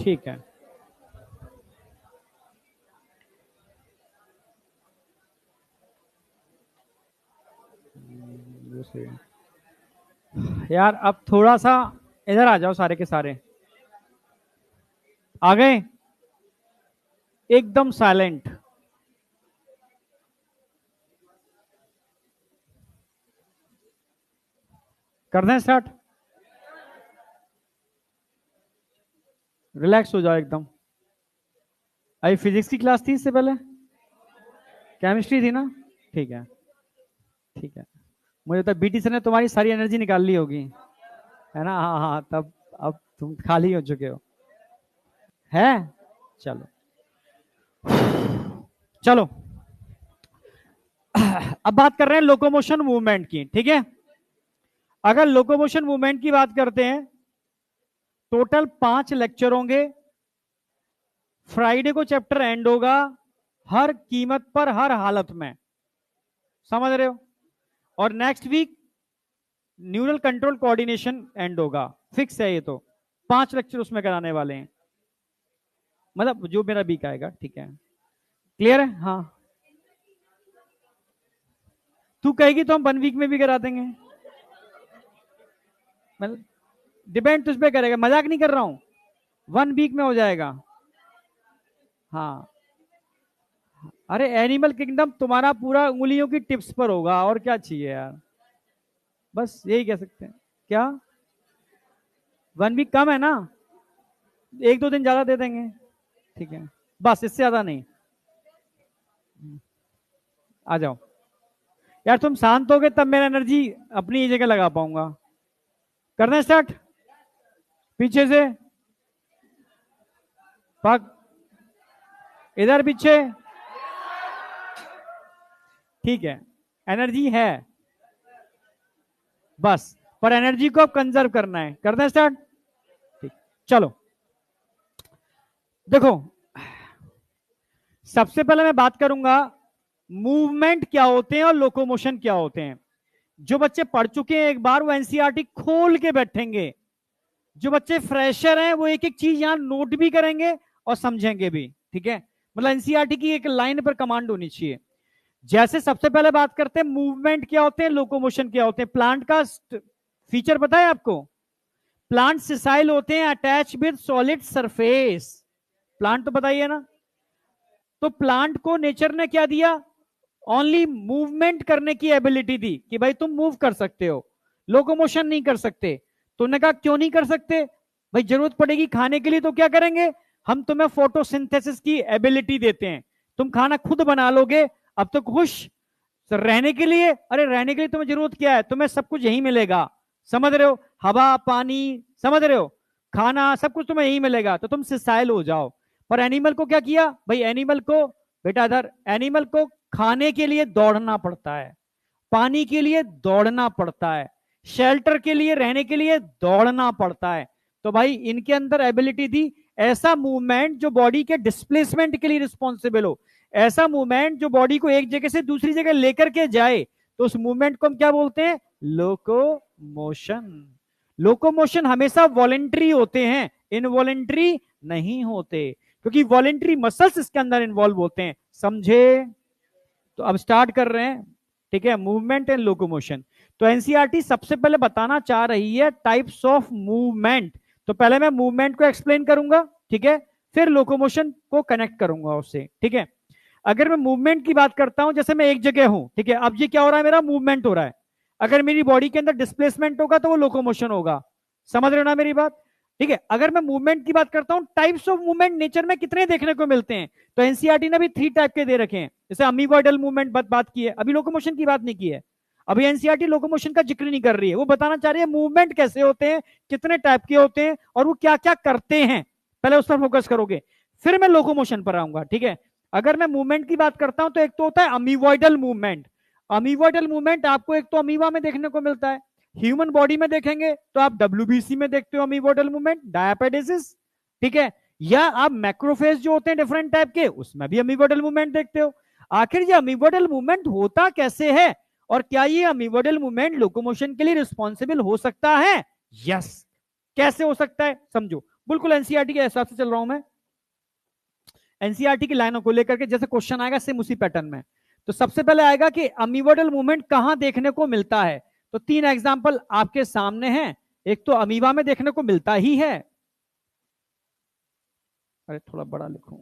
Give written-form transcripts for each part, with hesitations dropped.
ठीक है। यार अब थोड़ा सा इधर आ जाओ, सारे के सारे आ गए, एकदम साइलेंट। कर दें स्टार्ट? रिलैक्स हो जाओ एकदम। अभी फिजिक्स की क्लास थी इससे पहले? केमिस्ट्री थी ना? ठीक है, ठीक है। मुझे तो बीटी सर ने तुम्हारी सारी एनर्जी निकाल ली होगी, है ना? हाँ हाँ, तब अब तुम खाली हो चुके हो, है? चलो चलो, अब बात कर रहे हैं लोकोमोशन मूवमेंट की, ठीक है? अगर लोकोमोशन मूवमेंट की बात करते हैं, टोटल 5 लेक्चर होंगे। फ्राइडे को चैप्टर एंड होगा, हर कीमत पर, हर हालत में, समझ रहे हो? और next week neural control coordination end होगा, फिक्स है ये तो। 5 लेक्चर उसमें कराने वाले हैं, मतलब जो मेरा वीक आएगा, ठीक है? क्लियर है? हाँ, तू कहेगी तो हम 1 वीक में भी करा देंगे, मतलब डिपेंड तुझ पे करेगा, मजाक नहीं कर रहा हूं। 1 वीक में हो जाएगा। हाँ, अरे एनिमल किंगडम तुम्हारा पूरा उंगलियों की टिप्स पर होगा, और क्या चाहिए यार? बस यही कह सकते हैं। क्या 1 वीक कम है ना? 1-2 दिन ज्यादा दे देंगे, ठीक है? बस इससे ज्यादा नहीं। आ जाओ यार, तुम शांत हो गए तब मेरा एनर्जी अपनी ही जगह लगा पाऊंगा। करना स्टार्ट, पीछे से पग, इधर पीछे, ठीक है? एनर्जी है बस, पर एनर्जी को अब कंजर्व करना है। करना स्टार्ट, ठीक। चलो देखो, सबसे पहले मैं बात करूंगा मूवमेंट क्या होते हैं और लोकोमोशन क्या होते हैं। जो बच्चे पढ़ चुके हैं एक बार, वो एनसीईआरटी खोल के बैठेंगे। जो बच्चे फ्रेशर हैं वो एक एक चीज यहां नोट भी करेंगे और समझेंगे भी, ठीक है? मतलब एनसीईआरटी की एक लाइन पर कमांड होनी चाहिए। जैसे सबसे पहले बात करते हैं मूवमेंट क्या होते हैं, लोकोमोशन क्या होते हैं। प्लांट का फीचर पता है आपको? प्लांट सिसाइल होते हैं, attach with solid surface. Plant तो बताइए ना। तो प्लांट को नेचर ने क्या दिया? ओनली मूवमेंट करने की एबिलिटी दी, कि भाई तुम मूव कर सकते हो, लोकोमोशन नहीं कर सकते। तो उन्होंने कहा क्यों नहीं कर सकते? भाई जरूरत पड़ेगी खाने के लिए तो क्या करेंगे? हम तुम्हें फोटोसिंथेसिस की एबिलिटी देते हैं, तुम खाना खुद बना लोगे। अब तो खुश। तो रहने के लिए, अरे रहने के लिए तुम्हें जरूरत क्या है? तुम्हें सब कुछ यही मिलेगा, समझ रहे हो? हवा, पानी, समझ रहे हो? खाना, सब कुछ तुम्हें यही मिलेगा, तो तुम सिसाइल हो जाओ। पर एनिमल को क्या किया भाई? एनिमल को, बेटा इधर, एनिमल को खाने के लिए दौड़ना पड़ता है, पानी के लिए दौड़ना पड़ता है, शेल्टर के लिए, रहने के लिए दौड़ना पड़ता है। तो भाई इनके अंदर एबिलिटी दी, ऐसा मूवमेंट जो बॉडी के डिस्प्लेसमेंट के लिए रिस्पॉन्सिबल हो, ऐसा मूवमेंट जो बॉडी को एक जगह से दूसरी जगह लेकर के जाए। तो उस मूवमेंट को हम क्या बोलते हैं? लोकोमोशन। लोकोमोशन हमेशा वॉलेंट्री होते हैं, इनवॉलेंट्री नहीं होते, क्योंकि वॉलेंट्री मसल्स इसके अंदर इन्वॉल्व होते हैं, समझे? तो अब स्टार्ट कर रहे हैं, ठीक है? Movement and locomotion. तो एनसीईआरटी सबसे पहले बताना चाह रही है टाइप्स ऑफ मूवमेंट। तो पहले मैं मूवमेंट को एक्सप्लेन करूंगा, ठीक है? फिर लोकोमोशन को कनेक्ट करूंगा उससे, ठीक है? अगर मैं मूवमेंट की बात करता हूं, जैसे मैं एक जगह हूं, ठीक है? अब ये क्या हो रहा है? मेरा मूवमेंट हो रहा है। अगर मेरी बॉडी के अंदर डिस्प्लेसमेंट होगा तो वो लोकोमोशन होगा, समझ रहे हो ना मेरी बात? ठीक है? अगर मैं मूवमेंट की बात करता हूं, टाइप्स ऑफ मूवमेंट नेचर में कितने देखने को मिलते हैं, तो एनसीईआरटी ने भी 3 टाइप के दे रखे हैं। जैसे अमीबॉइडल मूवमेंट बात की है, अभी लोकोमोशन की बात नहीं की है। अभी एनसीईआरटी लोकोमोशन का जिक्र नहीं कर रही है, वो बताना चाह रही है मूवमेंट कैसे होते हैं, कितने टाइप के होते हैं, और वो क्या क्या करते हैं। पहले उस पर फोकस करोगे, फिर मैं लोकोमोशन पर आऊंगा, ठीक है? अगर मैं मूवमेंट की बात करता हूं, तो एक तो होता है अमीबॉइडल मूवमेंट। अमीबॉइडल मूवमेंट आपको एक तो अमीबा में देखने को मिलता है, ह्यूमन बॉडी में देखेंगे तो आप डब्ल्यूबीसी में देखते हो अमीबॉइडल मूवमेंट, डायपेडेसिस, ठीक है? या आप मैक्रोफेज जो होते हैं डिफरेंट टाइप के, उसमें भी अमीबॉइडल मूवमेंट देखते हो। आखिर ये अमीबॉइडल मूवमेंट होता कैसे है, और क्या ये अमीबॉइडल मूवमेंट लोकोमोशन के लिए रिस्पॉन्सिबल हो सकता है? यस। कैसे हो सकता है, समझो। बिल्कुल एनसीईआरटी के हिसाब से चल रहा हूं मैं, एनसीईआरटी की लाइनों को लेकर के जैसे क्वेश्चन आएगा सेम उसी पैटर्न में। तो सबसे पहले आएगा कि अमीबाइडल मूवमेंट कहां देखने को मिलता है, तो 3 एग्जांपल आपके सामने हैं। एक तो अमीबा में देखने को मिलता ही है, अरे थोड़ा बड़ा लिखूं,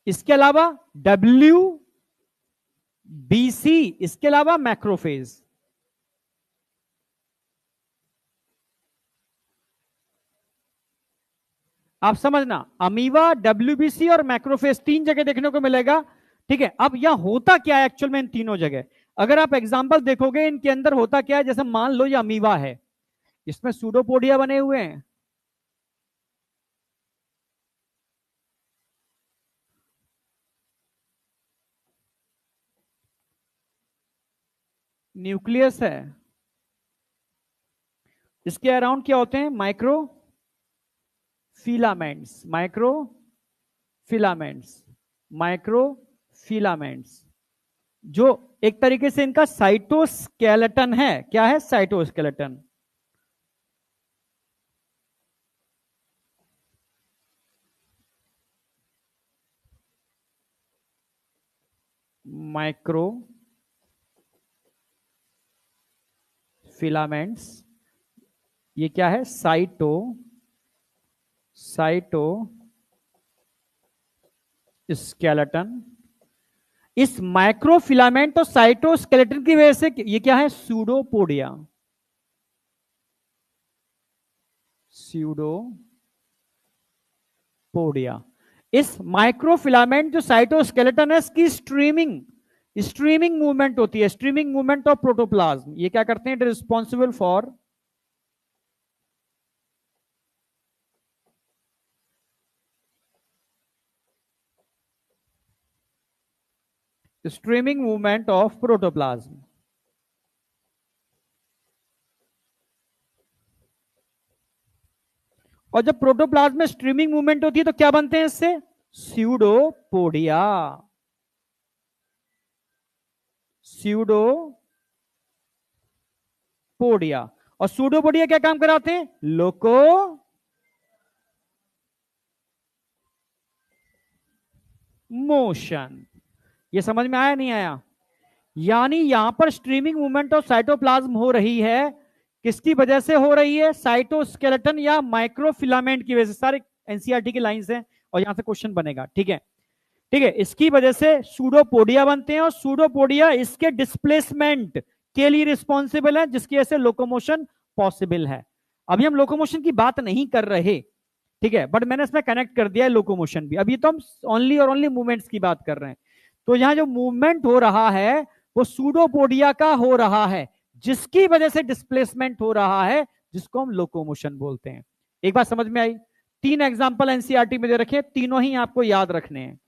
इसके अलावा WBC, इसके अलावा मैक्रोफेज। आप समझना, अमीबा, WBC और मैक्रोफेज 3 जगह देखने को मिलेगा। ठीक है, अब यह होता क्या है एक्चुअल में इन तीनों जगह, अगर आप एग्जांपल देखोगे इनके अंदर होता क्या है, जैसे मान लो ये अमीबा है, इसमें सूडोपोडिया बने हुए हैं, न्यूक्लियस है, इसके अराउंड क्या होते हैं, micro filaments, micro filaments, micro filaments, जो एक तरीके से इनका साइटोस्केलेटन है। क्या है, साइटोस्केलेटन। माइक्रो फिलामेंट्स, ये क्या है, साइटोस्केलेटन। इस माइक्रोफिलामेंट और साइटोस्केलेटन की वजह से ये क्या है, सूडोपोडिया, सूडोपोडिया। इस माइक्रोफिलामेंट जो साइटोस्केलेटन है, इसकी स्ट्रीमिंग मूवमेंट होती है, स्ट्रीमिंग मूवमेंट ऑफ प्रोटोप्लाज्म। ये क्या करते हैं, it is responsible for streaming movement of protoplasm. और जब प्रोटोप्लाज्म में स्ट्रीमिंग मूवमेंट होती है तो क्या बनते हैं इससे, स्यूडोपोडिया, स्यूडोपोडिया। और स्यूडोपोडिया क्या काम कराते हैं, लोको मोशन। ये समझ में आया नहीं आया, यानी यहां पर स्ट्रीमिंग मूवमेंट ऑफ साइटोप्लाज्म हो रही है, किसकी वजह से हो रही है, साइटोस्केलेटन या माइक्रोफिलामेंट की वजह से। सारे एनसीईआरटी की लाइंस हैं और यहां से क्वेश्चन बनेगा। ठीक है, ठीक है, इसकी वजह से सूडोपोडिया बनते हैं, और सूडोपोडिया इसके डिस्प्लेसमेंट के लिए रिस्पॉन्सिबल है, जिसकी वजह से लोकोमोशन पॉसिबल है। अभी हम लोकोमोशन की बात नहीं कर रहे, ठीक है, बट मैंने इसमें कनेक्ट कर दिया है लोकोमोशन भी। अभी तो हम ओनली और ओनली मूवमेंट्स की बात कर रहे हैं। तो यहां जो मूवमेंट हो रहा है वो सूडोपोडिया का हो रहा है, जिसकी वजह से डिस्प्लेसमेंट हो रहा है, जिसको हम लोकोमोशन बोलते हैं। एक बात समझ में आई, 3 एग्जांपल एनसीईआरटी में दे रखे, तीनों ही आपको याद रखने हैं।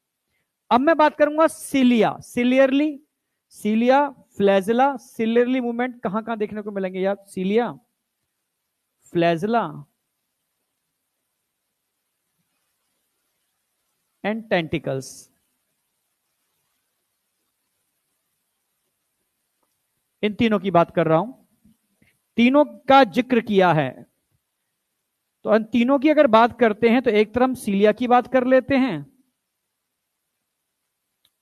अब मैं बात करूंगा cilia, cilia, flagella, ciliary movement कहां कहां देखने को मिलेंगे यार, सिलिया, फ्लैजिला एंड टेंटिकल्स। इन तीनों की बात कर रहा हूं, तीनों का जिक्र किया है। तो इन तीनों की अगर बात करते हैं तो एक तरफ सीलिया की बात कर लेते हैं,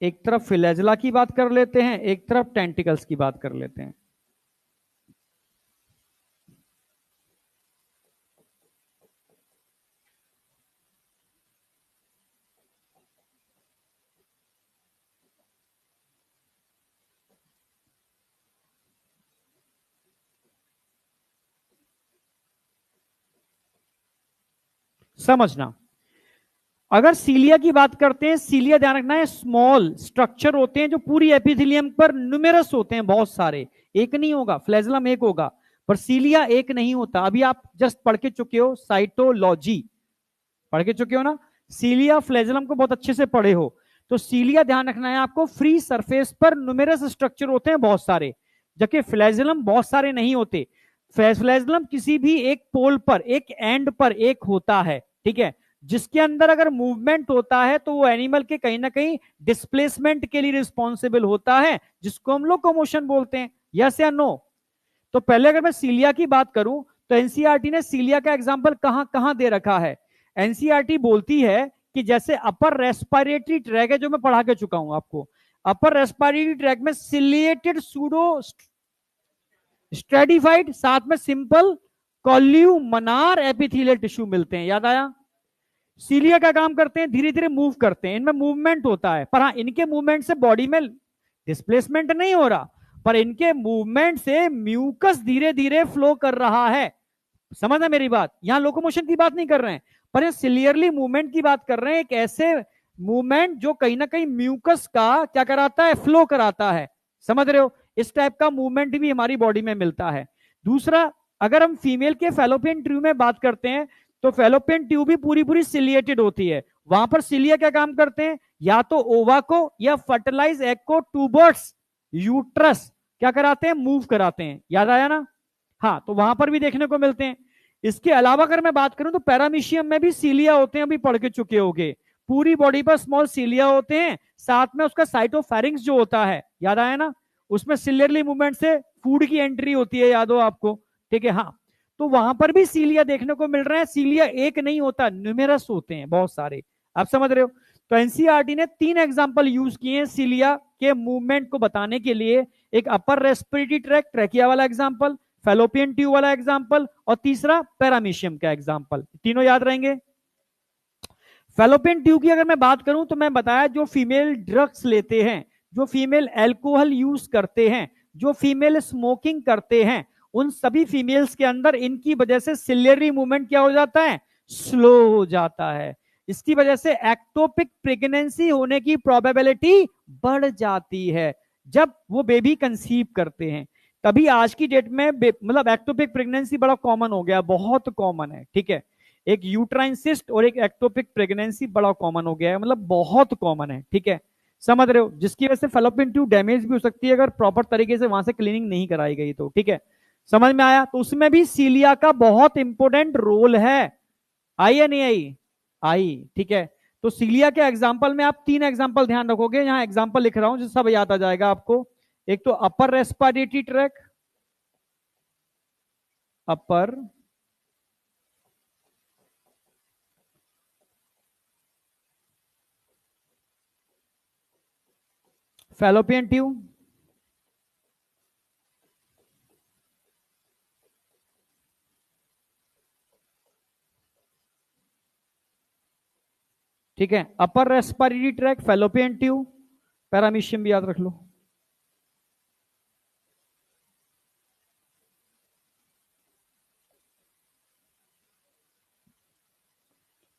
एक तरफ फिलेजला की बात कर लेते हैं, एक तरफ टेंटिकल्स की बात कर लेते हैं। समझना, अगर सीलिया की बात करते हैं, सीलिया ध्यान रखना है, स्मॉल स्ट्रक्चर होते हैं जो पूरी एपिथेलियम पर न्यूमेरस होते हैं, बहुत सारे, एक नहीं होगा, फ्लैजिलम एक होगा, पर सीलिया एक नहीं होता। अभी आप जस्ट पढ़ के चुके हो, साइटोलॉजी पढ़ के चुके हो ना, सीलिया फ्लैजिलम को बहुत अच्छे से पढ़े हो। तो सीलिया ध्यान रखना है आपको, फ्री सरफेस पर न्यूमेरस स्ट्रक्चर होते हैं बहुत सारे, जबकि फ्लैजिलम बहुत सारे नहीं होते। फ्लैजिलम किसी भी एक पोल पर, एक एंड पर एक होता है, ठीक है, जिसके अंदर अगर मूवमेंट होता है तो वो एनिमल के कहीं ना कहीं डिस्प्लेसमेंट के लिए रिस्पॉन्सिबल होता है, जिसको हम लोकोमोशन बोलते हैं। यस या नो? तो पहले अगर मैं सीलिया की बात करूं तो एनसीईआरटी ने सीलिया का एग्जांपल कहां कहां दे रखा है। एनसीईआरटी बोलती है कि जैसे अपर रेस्पिरेटरी ट्रैक है, जो मैं पढ़ा के चुका हूं आपको, अपर रेस्पिरेटरी ट्रैक में सिलिएटेड सूडो स्ट्रेटिफाइड, साथ में सिंपल कॉल्यूमनार एपिथेलियल टिश्यू मिलते हैं। याद आया? सीलिया का काम करते हैं, धीरे धीरे मूव करते हैं, इनमें मूवमेंट होता है, पर हाँ इनके मूवमेंट से बॉडी में डिस्प्लेसमेंट नहीं हो रहा, पर इनके मूवमेंट से म्यूकस धीरे धीरे फ्लो कर रहा है। समझना मेरी बात? यहां लोकोमोशन की बात नहीं कर रहे हैं, पर सिलियरली मूवमेंट की बात कर रहे हैं, एक ऐसे मूवमेंट जो कहीं ना कहीं म्यूकस का क्या कराता है, फ्लो कराता है। समझ रहे हो? इस टाइप का मूवमेंट भी हमारी बॉडी में मिलता है। दूसरा, अगर हम फीमेल के फेलोपियन ट्यूब में बात करते हैं तो फेलोपियन ट्यूब भी पूरी पूरी सिलिएटेड होती है। वहां पर सिलिया क्या काम करते हैं, या तो ओवा को या फर्टिलाइज एग को टूबर्ड्स यूट्रस क्या कराते हैं, मूव कराते हैं। याद आया ना? हाँ, तो वहां पर भी देखने को मिलते हैं। इसके अलावा अगर मैं बात करूं तो पैरामीशियम में भी सीलिया होते हैं, अभी पढ़ के चुके होंगे। पूरी बॉडी पर स्मॉल सीलिया होते हैं, साथ में उसका साइटोफेरिंक्स जो होता है, याद आया ना, उसमें सिलियरली मूवमेंट से फूड की एंट्री होती है, याद हो आपको? ठीक है, हाँ। तो वहां पर भी सीलिया देखने को मिल रहे हैं। सीलिया एक नहीं होता, न्यूमेरस होते हैं, बहुत सारे। आप समझ रहे हो? तो एनसीईआरटी ने 3 एग्जांपल यूज किए हैं सीलिया के मूवमेंट को बताने के लिए। एक अपर रेस्पिरेटरी ट्रैक ट्रैकिया वाला एग्जांपल, फेलोपियन ट्यूब वाला एग्जांपल, और तीसरा पैरामीशियम का एग्जांपल। तीनों याद रहेंगे। फेलोपियन ट्यूब की अगर मैं बात करूं तो मैं बताया, जो फीमेल ड्रग्स लेते हैं, जो फीमेल अल्कोहल यूज करते हैं, जो फीमेल स्मोकिंग करते हैं, उन सभी फीमेल्स के अंदर इनकी वजह से सिलियरी मूवमेंट क्या हो जाता है, स्लो हो जाता है। इसकी वजह से एक्टोपिक प्रेगनेंसी होने की प्रोबेबिलिटी बढ़ जाती है जब वो बेबी कंसीव करते हैं। तभी आज की डेट में मतलब एक्टोपिक प्रेगनेंसी बड़ा कॉमन हो गया, बहुत कॉमन है। ठीक है, एक यूट्राइन सिस्ट और एक एक्टोपिक प्रेगनेंसी बड़ा कॉमन हो गया है, मतलब बहुत कॉमन है। ठीक है, समझ रहे हो? जिसकी वजह से फेलोपियन ट्यूब डैमेज भी हो सकती है अगर प्रॉपर तरीके से वहां से क्लीनिंग नहीं कराई गई तो। ठीक है, समझ में आया? तो उसमें भी सीलिया का बहुत इंपॉर्टेंट रोल है। आई या नहीं आई? आई। ठीक है, तो सीलिया के एग्जाम्पल में आप 3 एग्जाम्पल ध्यान रखोगे, यहां एग्जाम्पल लिख रहा हूं जो सब याद आ जाएगा आपको। एक तो अपर रेस्पिरेटरी ट्रैक, अपर फेलोपियन ट्यूब, ठीक है, upper respiratory tract, fallopian tube, paramecium भी याद रख लो।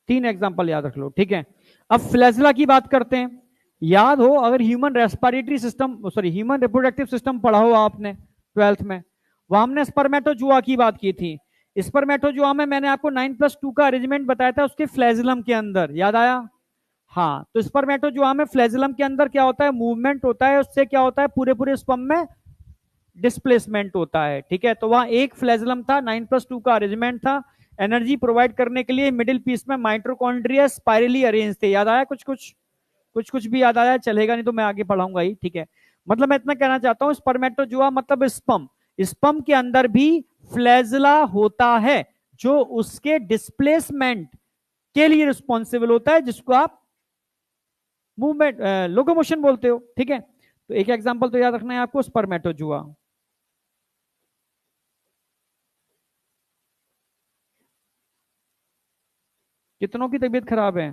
तीन एग्जांपल याद रख लो। ठीक है, अब फ्लैजला की बात करते हैं। याद हो, अगर human respiratory system, sorry human reproductive system पढ़ा हो आपने 12th में, वहां हमने स्पर्मेटोजुआ की बात की थी। स्पर्मेटोजुआ में मैंने आपको 9+2 का अरेंजमेंट बताया था उसके फ्लैजलम के अंदर, याद आया? हाँ, तो स्पर्मेटोजुआ में फ्लैजलम के अंदर क्या होता है, मूवमेंट होता है, उससे क्या होता है, पूरे पूरे स्पर्म में डिस्प्लेसमेंट होता है। ठीक है, तो वहां एक फ्लैजलम था, 9+2 का अरेंजमेंट था। एनर्जी प्रोवाइड करने के लिए मिडिल पीस में माइटोकॉन्ड्रिया स्पाइरली अरेंज थे। याद आया? कुछ कुछ कुछ कुछ भी याद आया चलेगा, नहीं तो मैं आगे पढ़ाऊंगा ही। ठीक है, मतलब मैं इतना कहना चाहता हूं, स्पर्मेटोजुआ मतलब स्पर्म, स्पर्म के अंदर भी फ्लैजला होता है जो उसके डिस्प्लेसमेंट के लिए रिस्पॉन्सिबल होता है, जिसको आप मूवमेंट लोकोमोशन बोलते हो। ठीक है, तो एक एग्जांपल तो याद रखना है आपको, स्पर्मेटोजुआ। कितनों की तबीयत खराब है?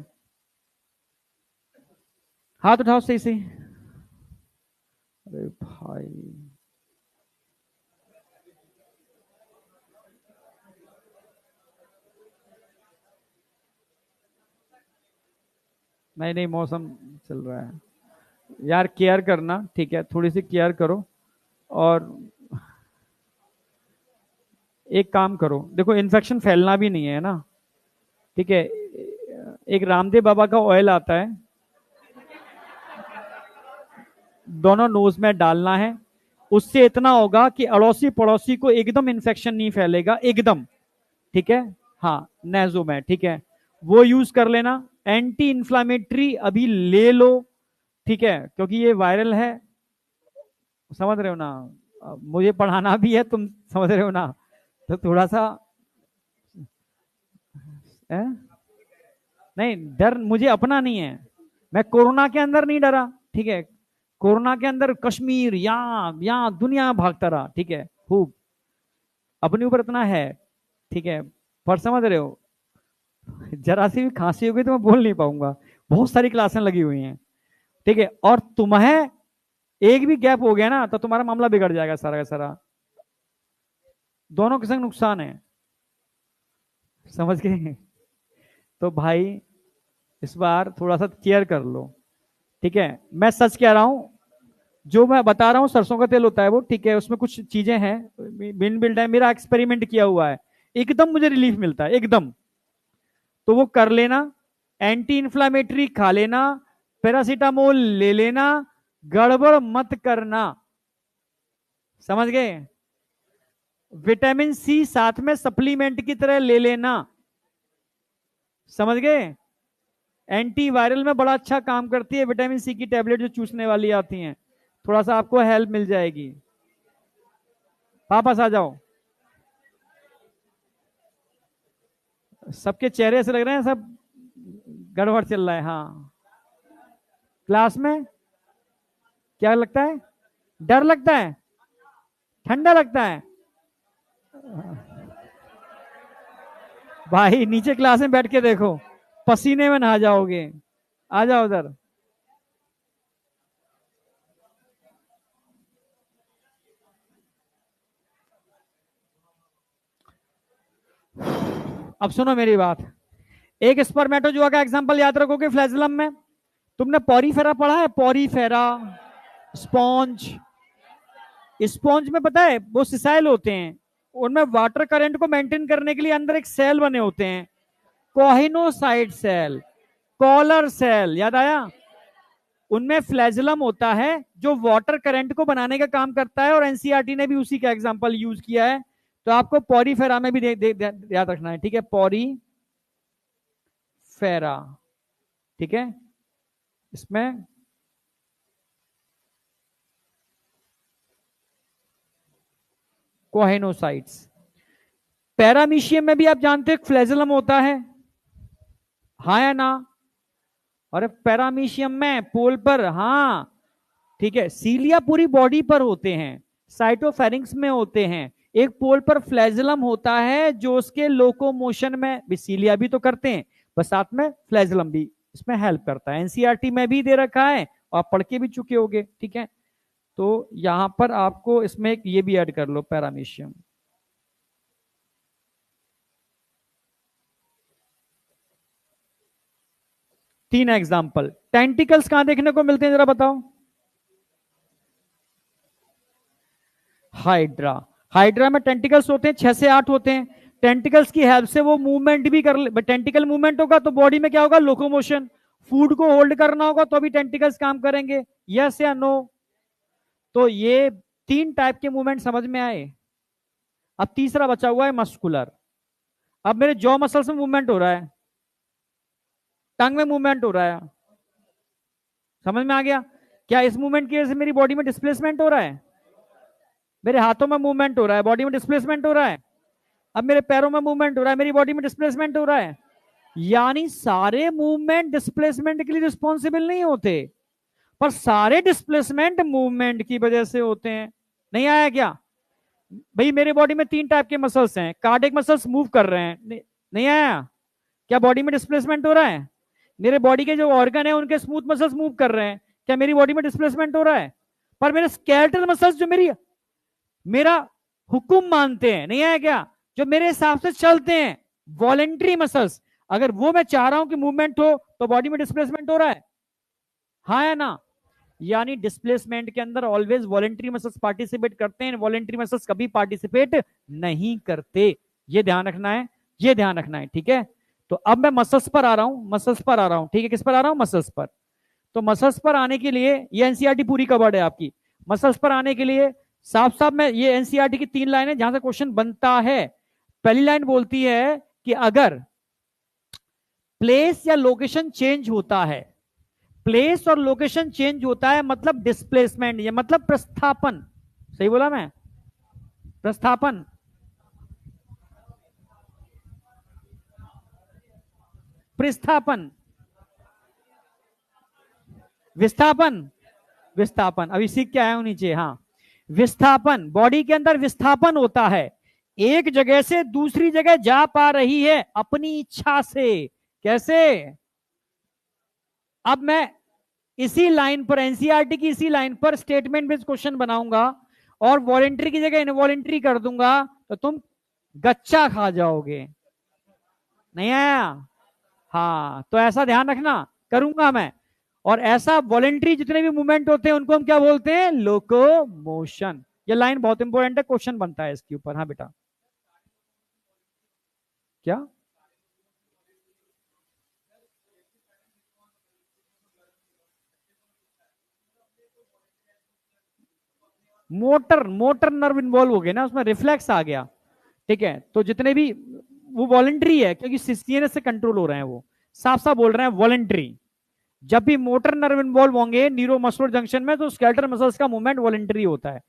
हाथ उठाओ सही से। अरे भाई, नहीं नहीं, मौसम चल रहा है यार, केयर करना। ठीक है, थोड़ी सी केयर करो। और एक काम करो, देखो इन्फेक्शन फैलना भी नहीं है ना। ठीक है, एक रामदेव बाबा का ऑयल आता है, दोनों नोज में डालना है। उससे इतना होगा कि अड़ोसी पड़ोसी को एकदम इन्फेक्शन नहीं फैलेगा, एकदम। ठीक है, हाँ, नेजो में। ठीक है, वो यूज कर लेना। एंटी इंफ्लामेटरी अभी ले लो, ठीक है, क्योंकि ये वायरल है, समझ रहे हो ना। मुझे पढ़ाना भी है, तुम समझ रहे हो ना, तो थोड़ा सा है? नहीं, डर मुझे अपना नहीं है, मैं कोरोना के अंदर नहीं डरा, ठीक है। कोरोना के अंदर कश्मीर यहाँ दुनिया भागता रहा, ठीक है, खूब अपने ऊपर इतना है, ठीक है। पर समझ रहे हो, जरा सी भी खांसी होगी तो मैं बोल नहीं पाऊंगा, बहुत सारी क्लासें लगी हुई हैं, ठीक है। और तुम्हें एक भी गैप हो गया ना तो तुम्हारा मामला बिगड़ जाएगा सारा का सारा, दोनों के संग नुकसान है, समझ गए। तो भाई इस बार थोड़ा सा केयर कर लो, ठीक है। मैं सच कह रहा हूं, जो मैं बता रहा हूँ सरसों का तेल होता है वो, ठीक है, उसमें कुछ चीजें हैं बिन बिल्ड है, मेरा एक्सपेरिमेंट किया हुआ है, एकदम मुझे रिलीफ मिलता है एकदम। तो वो कर लेना, एंटी इंफ्लामेटरी खा लेना, पैरासीटामोल ले लेना, गड़बड़ मत करना, समझ गए। विटामिन सी साथ में सप्लीमेंट की तरह ले लेना, समझ गए। एंटीवायरल में बड़ा अच्छा काम करती है विटामिन सी की टेबलेट, जो चूसने वाली आती हैं, थोड़ा सा आपको हेल्प मिल जाएगी। वापस आ जाओ, सबके चेहरे से लग रहे हैं सब गड़बड़ चल रहा है। हाँ, क्लास में क्या लगता है, डर लगता है, ठंडा लगता है। भाई नीचे क्लास में बैठ के देखो, पसीने में नहा जाओगे। आ जाओ उधर। अब सुनो मेरी बात, एक स्पर्मेटोजोआ का एग्जांपल याद रखोगे फ्लैजलम में। तुमने पॉरीफेरा पढ़ा है, पॉरीफेरा, स्पॉन्ज। स्पॉन्ज में पता है वो सिसाइल होते हैं, उनमें वाटर करंट को मेंटेन करने के लिए अंदर एक सेल बने होते हैं, कोहिनोसाइट सेल, कॉलर सेल, याद आया। उनमें फ्लैजलम होता है जो वाटर करंट को बनाने का काम करता है, और एनसीईआरटी ने भी उसी का एग्जांपल यूज किया है। तो आपको पॉरीफेरा में भी याद रखना है, ठीक है, पॉरीफेरा, ठीक है। इसमें कोहेनोसाइट्स, पैरामीशियम में भी आप जानते हो फ्लैजलम होता है, हाँ या ना। और पैरामीशियम में पोल पर, हाँ, ठीक है, सीलिया पूरी बॉडी पर होते हैं, साइटोफेरिंक्स में होते हैं, एक पोल पर फ्लैजलम होता है जो उसके लोकोमोशन में भी, सीलिया भी तो करते हैं, बस साथ में फ्लैजलम भी इसमें हेल्प करता है। एनसीईआरटी में भी दे रखा है, आप पढ़ के भी चुके होगे, ठीक है। तो यहां पर आपको इसमें एक ये भी ऐड कर लो, पैरामीशियम। तीन एग्जाम्पल। टेंटिकल्स कहां देखने को मिलते हैं जरा बताओ। हाइड्रा, हाइड्रा में टेंटिकल्स होते हैं, 6 से 8 होते हैं। टेंटिकल्स की हेल्प से वो मूवमेंट भी कर ले, टेंटिकल मूवमेंट होगा तो बॉडी में क्या होगा, लोकोमोशन, फूड को होल्ड करना होगा तो भी टेंटिकल्स काम करेंगे, यस या नो। तो ये तीन टाइप के मूवमेंट समझ में आए। अब तीसरा बचा हुआ है मस्कुलर। अब मेरे जॉ मसल्स में मूवमेंट हो रहा है, टंग में मूवमेंट हो रहा है, समझ में आ गया। क्या इस मूवमेंट की वजह से मेरी बॉडी में डिस्प्लेसमेंट हो रहा है, मेरे हाथों में मूवमेंट हो रहा है, बॉडी में डिस्प्लेसमेंट हो रहा है। अब मेरे पैरों में मूवमेंट हो रहा है, मेरी बॉडी में डिस्प्लेसमेंट हो रहा है। यानी सारे मूवमेंट डिस्प्लेसमेंट के लिए रिस्पॉन्सिबल नहीं होते, पर सारे डिस्प्लेसमेंट मूवमेंट की वजह से होते हैं। नहीं आया क्या भाई, मेरे बॉडी में तीन टाइप के मसल्स हैं, कार्डियक मसल्स मूव कर रहे हैं, नहीं आया क्या, बॉडी में डिस्प्लेसमेंट हो रहा है। मेरे बॉडी के जो ऑर्गन है उनके स्मूथ मसल्स मूव कर रहे हैं, क्या मेरी बॉडी में डिस्प्लेसमेंट हो रहा है। पर मेरे स्केलेटल मसल्स जो मेरा हुक्म मानते हैं, नहीं आया क्या, जो मेरे हिसाब से चलते हैं, वॉलेंट्री मसल्स, अगर वो मैं चाह रहा हूं कि मूवमेंट हो तो बॉडी में डिस्प्लेसमेंट हो रहा है, हाँ या ना। यानी डिस्प्लेसमेंट के अंदर ऑलवेज वॉलेंट्री मसल्स पार्टिसिपेट करते हैं, वॉलेंट्री मसल्स कभी पार्टिसिपेट नहीं करते, ये ध्यान रखना है, ये ध्यान रखना है, ठीक है। तो अब मैं मसल्स पर आ रहा हूं, मसल्स पर आ रहा हूं, ठीक है, किस पर आ रहा हूं, मसल्स पर। तो मसल्स पर आने के लिए, ये एनसीईआरटी पूरी कवर्ड है आपकी, मसल्स पर आने के लिए साफ साफ मैं, ये एनसीईआरटी की 3 लाइनें जहां से क्वेश्चन बनता है। पहली लाइन बोलती है कि अगर प्लेस या लोकेशन चेंज होता है, प्लेस और लोकेशन चेंज होता है मतलब डिस्प्लेसमेंट, या मतलब प्रस्थापन। सही बोला मैं? प्रस्थापन, प्रस्थापन, विस्थापन, विस्थापन। अभी सीख के आया हूं नीचे। हाँ, विस्थापन, बॉडी के अंदर विस्थापन होता है, एक जगह से दूसरी जगह जा पा रही है अपनी इच्छा से। कैसे? अब मैं इसी लाइन पर, एनसीईआरटी की इसी लाइन पर स्टेटमेंट बेस्ड क्वेश्चन बनाऊंगा और वॉलेंट्री की जगह इनवॉलेंट्री कर दूंगा, तो तुम गच्चा खा जाओगे। नहीं आया? हाँ, तो ऐसा ध्यान रखना, करूंगा मैं। और ऐसा वॉलेंट्री जितने भी मूवमेंट होते हैं उनको हम क्या बोलते हैं? लोकोमोशन। ये लाइन बहुत इंपॉर्टेंट है, क्वेश्चन बनता है इसके ऊपर। हाँ बेटा, क्या? मोटर, मोटर नर्व इन्वॉल्व हो गए ना उसमें, रिफ्लेक्स आ गया। ठीक है, तो जितने भी वो वॉलेंट्री है, क्योंकि सीएनएस से कंट्रोल हो रहे हैं, वो साफ साफ बोल रहे हैं वॉलेंट्री। जब भी मोटर नर्व इन्वॉल्व होंगे न्यूरो मस्कुलर जंक्शन में, तो स्केलेटल मसल्स का मूवमेंट वॉलेंट्री होता है।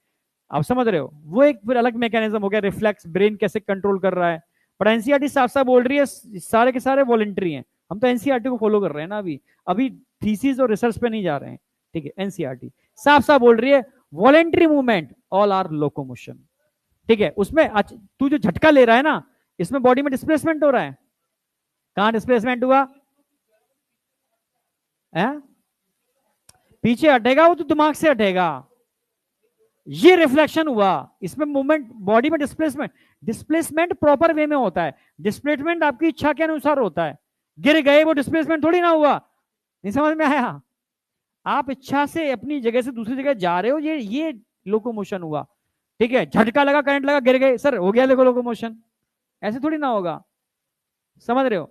आप समझ रहे हो? वो एक फिर अलग मैकेनिज्म हो गया, रिफ्लेक्स, ब्रेन कैसे कंट्रोल कर रहा है। पर एनसीईआरटी साफ साफ बोल रही है सारे के सारे वॉलेंट्री हैं। हम तो एनसीईआरटी को फॉलो कर रहे हैं ना, अभी अभी थीसिस और रिसर्च पे नहीं जा रहे हैं। ठीक है, एनसीईआरटी साफ साफ बोल रही है voluntary movement all are locomotion. ठीक है, उसमें तू जो झटका ले रहा है ना, इसमें बॉडी में डिस्प्लेसमेंट हो रहा है। कहां डिस्प्लेसमेंट हुआ है? पीछे हटेगा वो तो दिमाग से हटेगा। ये रिफ्लेक्शन हुआ, इसमें मूवमेंट, बॉडी में डिस्प्लेसमेंट। डिस्प्लेसमेंट प्रॉपर वे में होता है, डिस्प्लेसमेंट आपकी इच्छा के अनुसार होता है। गिर गए वो डिस्प्लेसमेंट थोड़ी ना हुआ। नहीं समझ में आया? आप इच्छा से अपनी जगह से दूसरी जगह जा रहे हो, ये लोकोमोशन हुआ। ठीक है, झटका लगा, करंट लगा, गिर गए, सर हो गया देखो लोकोमोशन। ऐसे थोड़ी ना होगा। समझ रहे हो?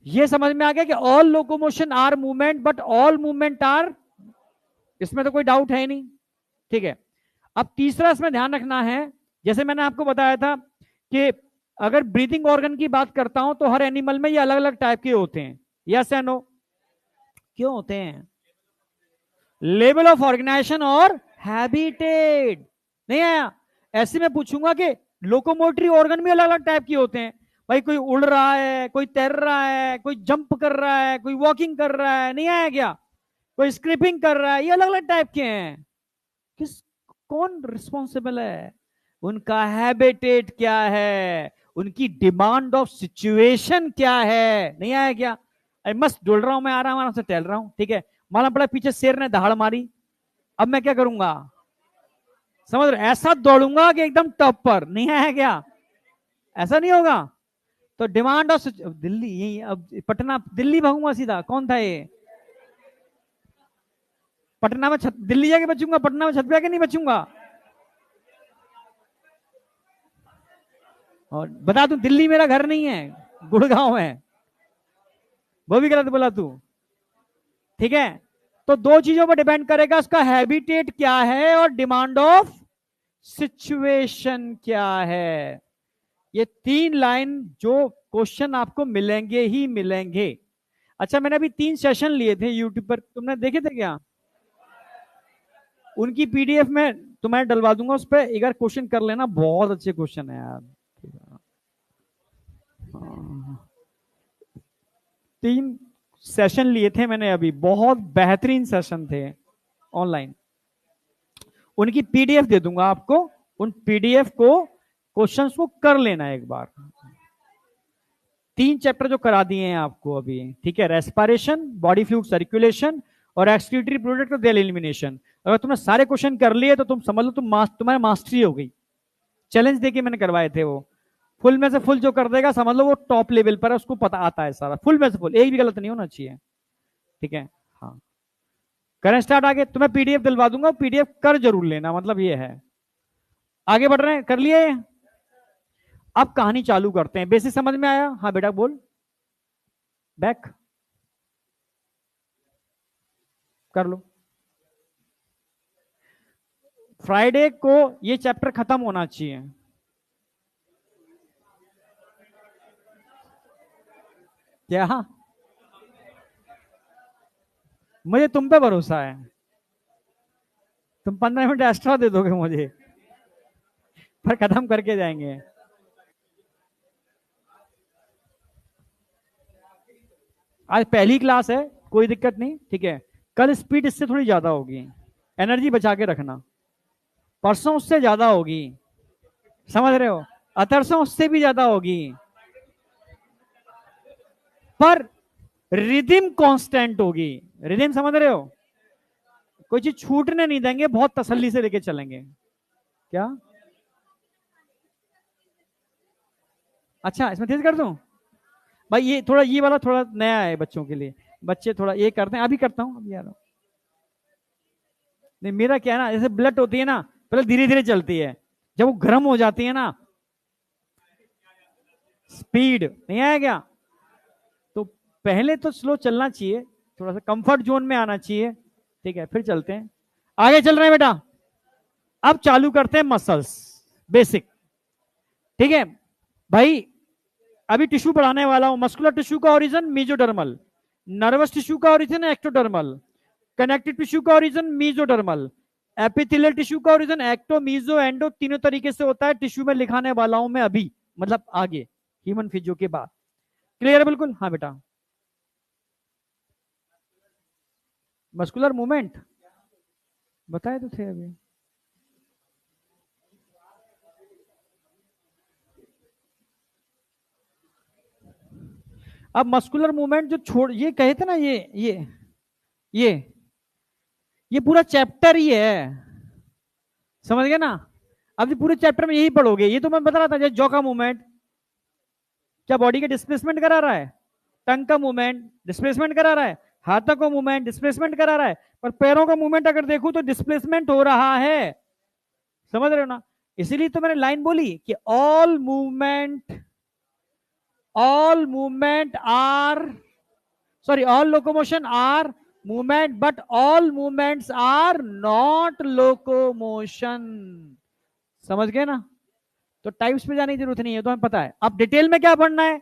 ये समझ में आ गया कि all locomotion are movement, but all movement are, इसमें तो कोई डाउट है ही नहीं। ठीक है, अब तीसरा इसमें ध्यान रखना है, जैसे मैंने आपको बताया था कि अगर ब्रीथिंग ऑर्गन की बात करता हूं तो हर एनिमल में ये अलग अलग टाइप के होते हैं। यस या नो? क्यों होते हैं? लेवल ऑफ ऑर्गेनाइजेशन और हैबिटेट। नहीं आया? ऐसे में पूछूंगा कि लोकोमोटरी ऑर्गन भी अलग अलग टाइप के होते हैं। भाई कोई उड़ रहा है, कोई तैर रहा है, कोई जंप कर रहा है, कोई वॉकिंग कर रहा है। नहीं आया क्या? कोई स्क्रिपिंग कर रहा है, ये अलग अलग टाइप के हैं। किस, कौन रिस्पॉन्सिबल है? उनका हैबिटेट क्या है, उनकी डिमांड ऑफ सिचुएशन क्या है। नहीं आया क्या? अरे मस्त डोल रहा हूं मैं, आराम आराम से टहल रहा हूं। ठीक है, मालूम पड़ा पीछे शेर ने दहाड़ मारी, अब मैं क्या करूंगा? समझ रहे? ऐसा दौड़ूंगा कि एकदम टॉप पर। नहीं आया क्या? ऐसा नहीं होगा। तो डिमांड ऑफ दिल्ली, यही अब पटना दिल्ली भागूंगा सीधा, कौन था ये? पटना में छत, दिल्ली जाके बचूंगा, पटना में छत पे आके नहीं बचूंगा। और बता दूं, दिल्ली मेरा घर नहीं है, गुड़गांव है। वो भी गलत बोला तू। ठीक है, तो दो चीजों पर डिपेंड करेगा, उसका हैबिटेट क्या है और डिमांड ऑफ सिचुएशन क्या है। ये तीन लाइन जो क्वेश्चन आपको मिलेंगे ही मिलेंगे। अच्छा, मैंने अभी 3 सेशन लिए थे यूट्यूब पर, तुमने देखे थे क्या? उनकी पीडीएफ में तुम्हें डलवा दूंगा, उस पर एक बार क्वेश्चन कर लेना, बहुत अच्छे क्वेश्चन है यार। हाँ। 3 सेशन लिए थे मैंने अभी, बहुत बेहतरीन सेशन थे ऑनलाइन। उनकी पीडीएफ दे दूंगा आपको, उन पीडीएफ को, क्वेश्चंस को कर लेना एक बार। 3 चैप्टर जो करा दिए हैं आपको अभी। ठीक है, रेस्पिरेशन, बॉडी फ्लूइड सर्कुलेशन और एक्सक्रीटरी प्रोडक्ट और सेल एलिमिनेशन। अगर तुमने सारे क्वेश्चन कर लिए तो तुम समझ लो तुम्हारी मास्टरी हो गई। चैलेंज देके मैंने करवाए थे वो। फुल में से फुल जो कर देगा समझ लो वो टॉप लेवल पर है, उसको पता आता है सारा, फुल में से फुल, एक भी गलत नहीं होना चाहिए। ठीक है, हाँ। करें स्टार्ट आगे, तुम्हें पीडीएफ दिलवा दूंगा, पीडीएफ कर जरूर लेना, मतलब ये है। आगे बढ़ रहे हैं, कर लिए? अब कहानी चालू करते हैं। बेसिक समझ में आया? हाँ बेटा बोल। बैक कर लो। फ्राइडे को ये चैप्टर खत्म होना चाहिए। क्या? मुझे तुम पे भरोसा है, तुम 15 मिनट एक्स्ट्रा दे दोगे मुझे, पर खत्म करके जाएंगे। आज पहली क्लास है, कोई दिक्कत नहीं, ठीक है। कल स्पीड इससे थोड़ी ज्यादा होगी, एनर्जी बचा के रखना। परसों उससे ज्यादा होगी, समझ रहे हो? अतरसों उससे भी ज्यादा होगी, पर रिदिम कांस्टेंट होगी। रिदिम समझ रहे हो? कोई चीज छूटने नहीं देंगे, बहुत तसल्ली से लेके चलेंगे। क्या? अच्छा, इसमें तेज कर दूं? भाई ये थोड़ा, ये वाला थोड़ा नया है बच्चों के लिए, बच्चे थोड़ा ये करते हैं, अभी करता हूँ, अभी आ रहा हूँ। नहीं, मेरा क्या है ना, जैसे ब्लड होती है ना, पहले धीरे धीरे चलती है, जब वो गर्म हो जाती है ना, स्पीड नहीं आया क्या? तो पहले तो स्लो चलना चाहिए, थोड़ा सा कंफर्ट जोन में आना चाहिए, ठीक है, फिर चलते हैं। आगे चल रहे हैं बेटा। अब चालू करते हैं मसल्स, बेसिक, ठीक है भाई। अभी टिश्यू पढ़ाने वाला हूं। मस्कुलर टिश्यू का ओरिजिन मीजोडर्मल, नर्वस टिश्यू का ओरिजिन एक्टोडर्मल, कनेक्टिव टिश्यू का ओरिजिन मीजोडर्मल, एपिथेलियल टिश्यू का ओरिजिन एक्टो मीजो एंडो, तीनों तरीके से होता है। टिश्यू में लिखाने वाला हूं मैं अभी, मतलब आगे, ह्यूमन फिजियो के बाद। क्लियर है बिल्कुल? हाँ बेटा। मस्कुलर मूवमेंट बताए तो थे अभी। अब मस्कुलर मूवमेंट जो छोड़, ये कहे थे ना, ये ये पूरा चैप्टर ही है, समझ गए ना? अब ये पूरे चैप्टर में यही पढ़ोगे। ये तो मैं बता रहा था, जैसे जॉ का मूवमेंट क्या बॉडी के डिस्प्लेसमेंट करा रहा है, टंग का मूवमेंट डिस्प्लेसमेंट करा रहा है, हाथों का मूवमेंट डिस्प्लेसमेंट करा रहा है, पर पैरों का मूवमेंट अगर देखूं तो डिस्प्लेसमेंट हो रहा है, समझ रहे हो ना? इसीलिए तो मैंने लाइन बोली कि all movement are, sorry, all locomotion are movement, but all movements are not locomotion। समझ गए ना? तो टाइप्स पे जाने की जरूरत नहीं है, तो हमें पता है। अब डिटेल में क्या पढ़ना है?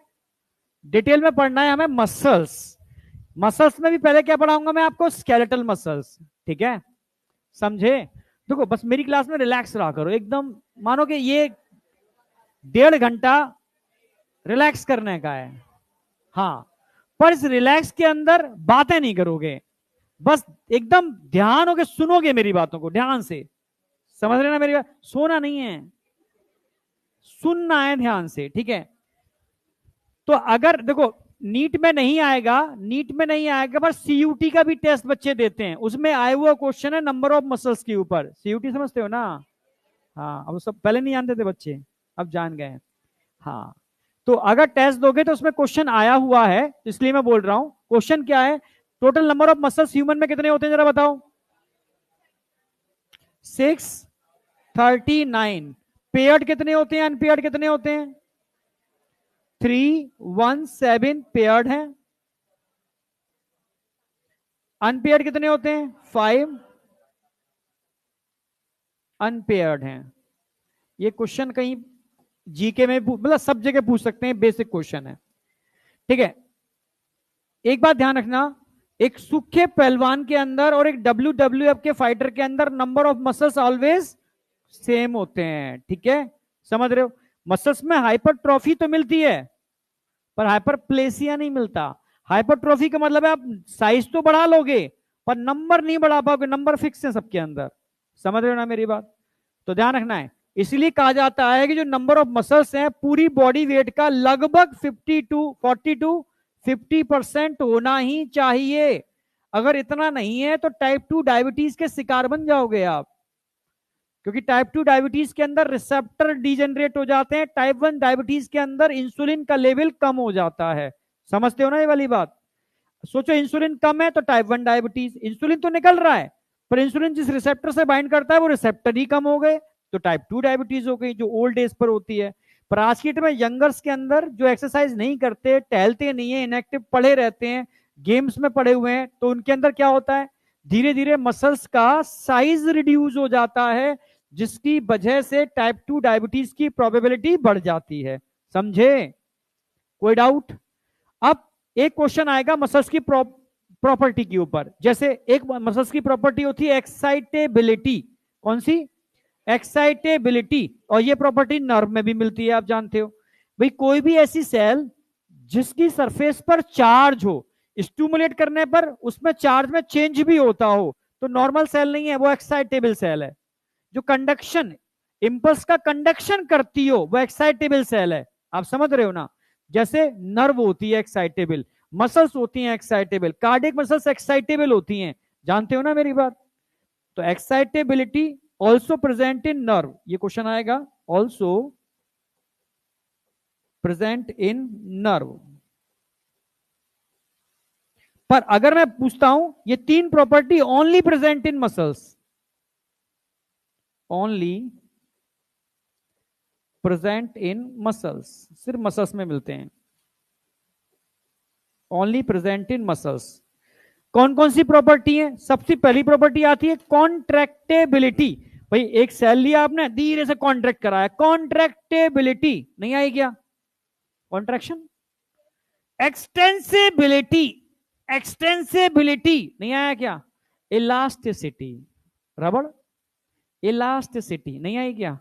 डिटेल में पढ़ना है हमें मसल्स। मसल्स में भी पहले क्या पढ़ाऊंगा मैं आपको? स्केलेटल मसल्स, ठीक है? समझे? देखो, बस मेरी क्लास में रिलैक्स रहा करो एकदम, मानो कि ये 1.5 घंटा रिलैक्स करने का है। हाँ, पर इस रिलैक्स के अंदर बातें नहीं करोगे, बस एकदम ध्यान होके सुनोगे मेरी बातों को ध्यान से, समझ रहे ना मेरी बात? सोना नहीं है, सुनना है ध्यान से, ठीक है? तो अगर देखो, नीट में नहीं आएगा, नीट में नहीं आएगा, पर सीयूटी का भी टेस्ट बच्चे देते हैं, उसमें आया हुआ क्वेश्चन है नंबर ऑफ मसल्स के ऊपर। सीयूटी समझते हो ना? हाँ, अब सब पहले नहीं जानते थे बच्चे, अब जान गए। हाँ, तो अगर टेस्ट दोगे तो उसमें क्वेश्चन आया हुआ है, इसलिए मैं बोल रहा हूं। क्वेश्चन क्या है? Total number of muscles human में कितने होते हैं, जरा बताओ? 639। पेयर्ड कितने होते हैं, अनपेयर्ड कितने होते हैं? 317 पेयर्ड हैं। अनपेयर्ड कितने होते हैं? 5 अनपेयर्ड हैं। ये क्वेश्चन कहीं जीके में, मतलब सब जगह पूछ सकते हैं, बेसिक क्वेश्चन है, ठीक है? एक बात ध्यान रखना, एक सूखे पहलवान के अंदर और एक WWF के फाइटर के अंदर number of muscles always same होते हैं, ठीक है? समझ रहे हो? मसल्स में हाइपरट्रॉफी तो मिलती है, पर हाइपरप्लेसिया नहीं मिलता। हाइपरट्रॉफी का मतलब है आप साइज तो बढ़ा लोगे, पर नंबर नहीं बढ़ा पाओगे, नंबर फिक्स है सबके अंदर। समझ रहे हो ना मेरी बात? तो ध्यान रखना है। इसलिए कहा जाता है कि जो नंबर ऑफ मसल्स हैं पूरी बॉडी वेट का लगभग 50% होना ही चाहिए। अगर इतना नहीं है तो टाइप 2 डायबिटीज के शिकार बन जाओगे आप, क्योंकि टाइप 2 डायबिटीज के अंदर रिसेप्टर डिजेनरेट हो जाते हैं, टाइप 1 डायबिटीज के अंदर इंसुलिन का लेवल कम हो जाता है। समझते हो ना ये वाली बात? सोचो, इंसुलिन कम है तो टाइप 1 डायबिटीज, इंसुलिन तो निकल रहा है, पर इंसुलिन जिस रिसेप्टर से बाइंड करता है वो रिसेप्टर ही कम हो गए, तो टाइप 2 डायबिटीज हो गई, जो ओल्ड एज पर होती है। पर आज की डेट में यंगर्स के अंदर जो एक्सरसाइज नहीं करते, टहलते नहीं है, इनएक्टिव पड़े रहते हैं, गेम्स में पड़े हुए हैं, तो उनके अंदर क्या होता है? धीरे धीरे मसल्स का साइज रिड्यूस हो जाता है, जिसकी वजह से टाइप 2 डायबिटीज की प्रोबेबिलिटी बढ़ जाती है। समझे? कोई डाउट? अब एक क्वेश्चन आएगा मसल्स की प्रॉपर्टी के ऊपर। जैसे एक मसल्स की प्रॉपर्टी होती है एक्साइटेबिलिटी। कौन सी? एक्साइटेबिलिटी। और ये प्रॉपर्टी नर्व में भी मिलती है, आप जानते हो। भाई कोई भी ऐसी सेल जिसकी सरफेस पर चार्ज हो, स्टिमुलेट करने पर उसमें चार्ज में चेंज भी होता हो, तो नॉर्मल सेल नहीं है, वो एक्साइटेबल सेल है। जो कंडक्शन, इंपल्स का कंडक्शन करती हो, वो एक्साइटेबल सेल है। आप समझ रहे हो ना? जैसे नर्व होती है एक्साइटेबल, मसल्स होती हैं एक्साइटेबल, कार्डियक मसल्स एक्साइटेबल होती हैं। जानते हो ना मेरी बात? तो excitability also present in nerve, ये क्वेश्चन आएगा। Also present in nerve. पर अगर मैं पूछता हूं ये तीन property only present in muscles, only present in muscles, सिर्फ मसल्स में मिलते हैं, ओनली प्रेजेंट इन मसल्स। कौन कौन सी प्रॉपर्टी है? सबसे पहली प्रॉपर्टी आती है कॉन्ट्रैक्टेबिलिटी। भाई एक सेल लिया आपने, धीरे से कॉन्ट्रैक्ट कराया, कॉन्ट्रैक्टेबिलिटी नहीं आई क्या? कॉन्ट्रैक्शन। एक्सटेंसिबिलिटी, एक्सटेंसिबिलिटी नहीं आया क्या? इलास्टिसिटी, रबड़, इलास्टिसिटी नहीं आई क्या?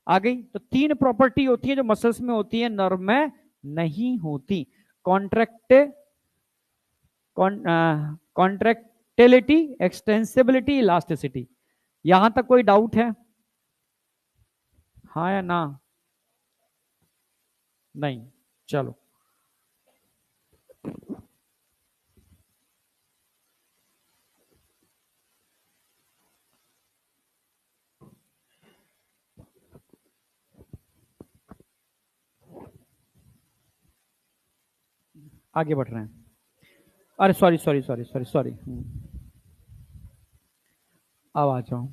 आ गई। तो तीन प्रॉपर्टी होती है जो मसल्स में होती है, नर्व में नहीं होती। Contract, contractility, extensibility, elasticity. यहां तक कोई डाउट है? हाँ या ना? नहीं। चलो आगे बढ़ रहे हैं। अरे sorry sorry sorry sorry sorry, अब आ जाओ।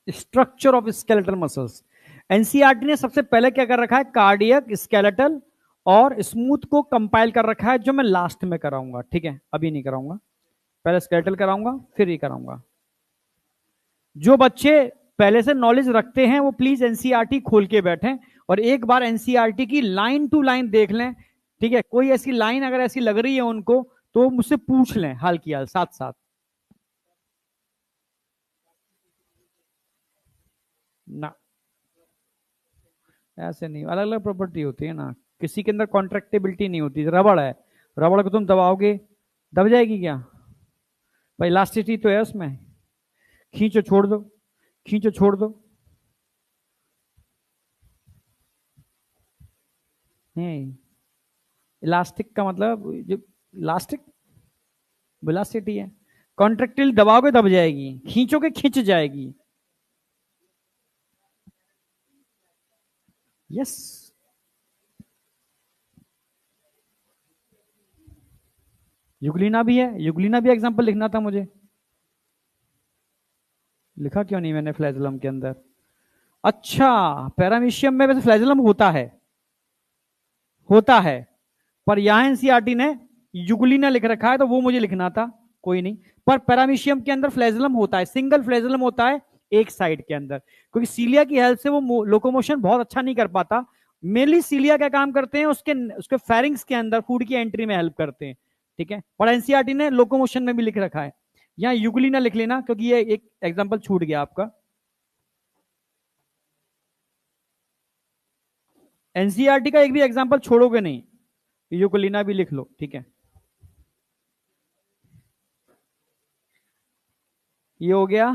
Structure of skeletal muscles. NCERT ने सबसे पहले क्या कर रखा है? कार्डियक, स्केलेटल और स्मूथ को कंपाइल कर रखा है, जो मैं लास्ट में कराऊंगा। ठीक है, अभी नहीं कराऊंगा, पहले स्केलेटल कराऊंगा फिर ये कराऊंगा। जो बच्चे पहले से नॉलेज रखते हैं वो प्लीज एनसीईआरटी खोल के बैठें और एक बार एनसीईआरटी की लाइन टू लाइन देख लें। ठीक है, कोई ऐसी लाइन अगर ऐसी लग रही है उनको तो मुझसे पूछ लें हाल की हाल, साथ साथ। ना, ऐसे नहीं, अलग अलग प्रॉपर्टी होती है ना। किसी के अंदर कॉन्ट्रैक्टेबिलिटी नहीं होती। रबड़ है, रबड़ को तुम दबाओगे दब जाएगी क्या? भाई इलास्टिसिटी तो है उसमें, खींचो छोड़ दो, खींचो छोड़ दो। नहीं, इलास्टिक का मतलब जो इलास्टिक वेलोसिटी है। कॉन्ट्रैक्टिल दबाओगे दब जाएगी, खींचोगे खींच जाएगी। यस। युगलिना भी है, युगलिना भी एग्जांपल लिखना था मुझे। लिखा क्यों नहीं मैंने फ्लैजलम के अंदर? अच्छा, पैरामीशियम में वैसे फ्लैजलम होता है, होता है, पर यहां एनसीईआरटी ने युगलिना लिख रखा है तो वो मुझे लिखना था। कोई नहीं। पर पैरामीशियम के अंदर फ्लैजलम होता है, सिंगल फ्लैजलम होता है एक साइड के अंदर, क्योंकि सीलिया की हेल्प से वो लोकोमोशन बहुत अच्छा नहीं कर पाता। मेनली सीलिया क्या काम करते हैं? उसके उसके फेरिंग्स के अंदर फूड की एंट्री में हेल्प करते हैं। ठीक है, पर एनसीईआरटी ने लोकोमोशन में भी लिख रखा है। यहाँ युगलिना लिख लेना, क्योंकि ये एक एग्जाम्पल छूट गया आपका। एनसीईआरटी का एक भी एग्जाम्पल छोड़ोगे नहीं, युगलिना भी लिख लो। ठीक है, ये हो गया,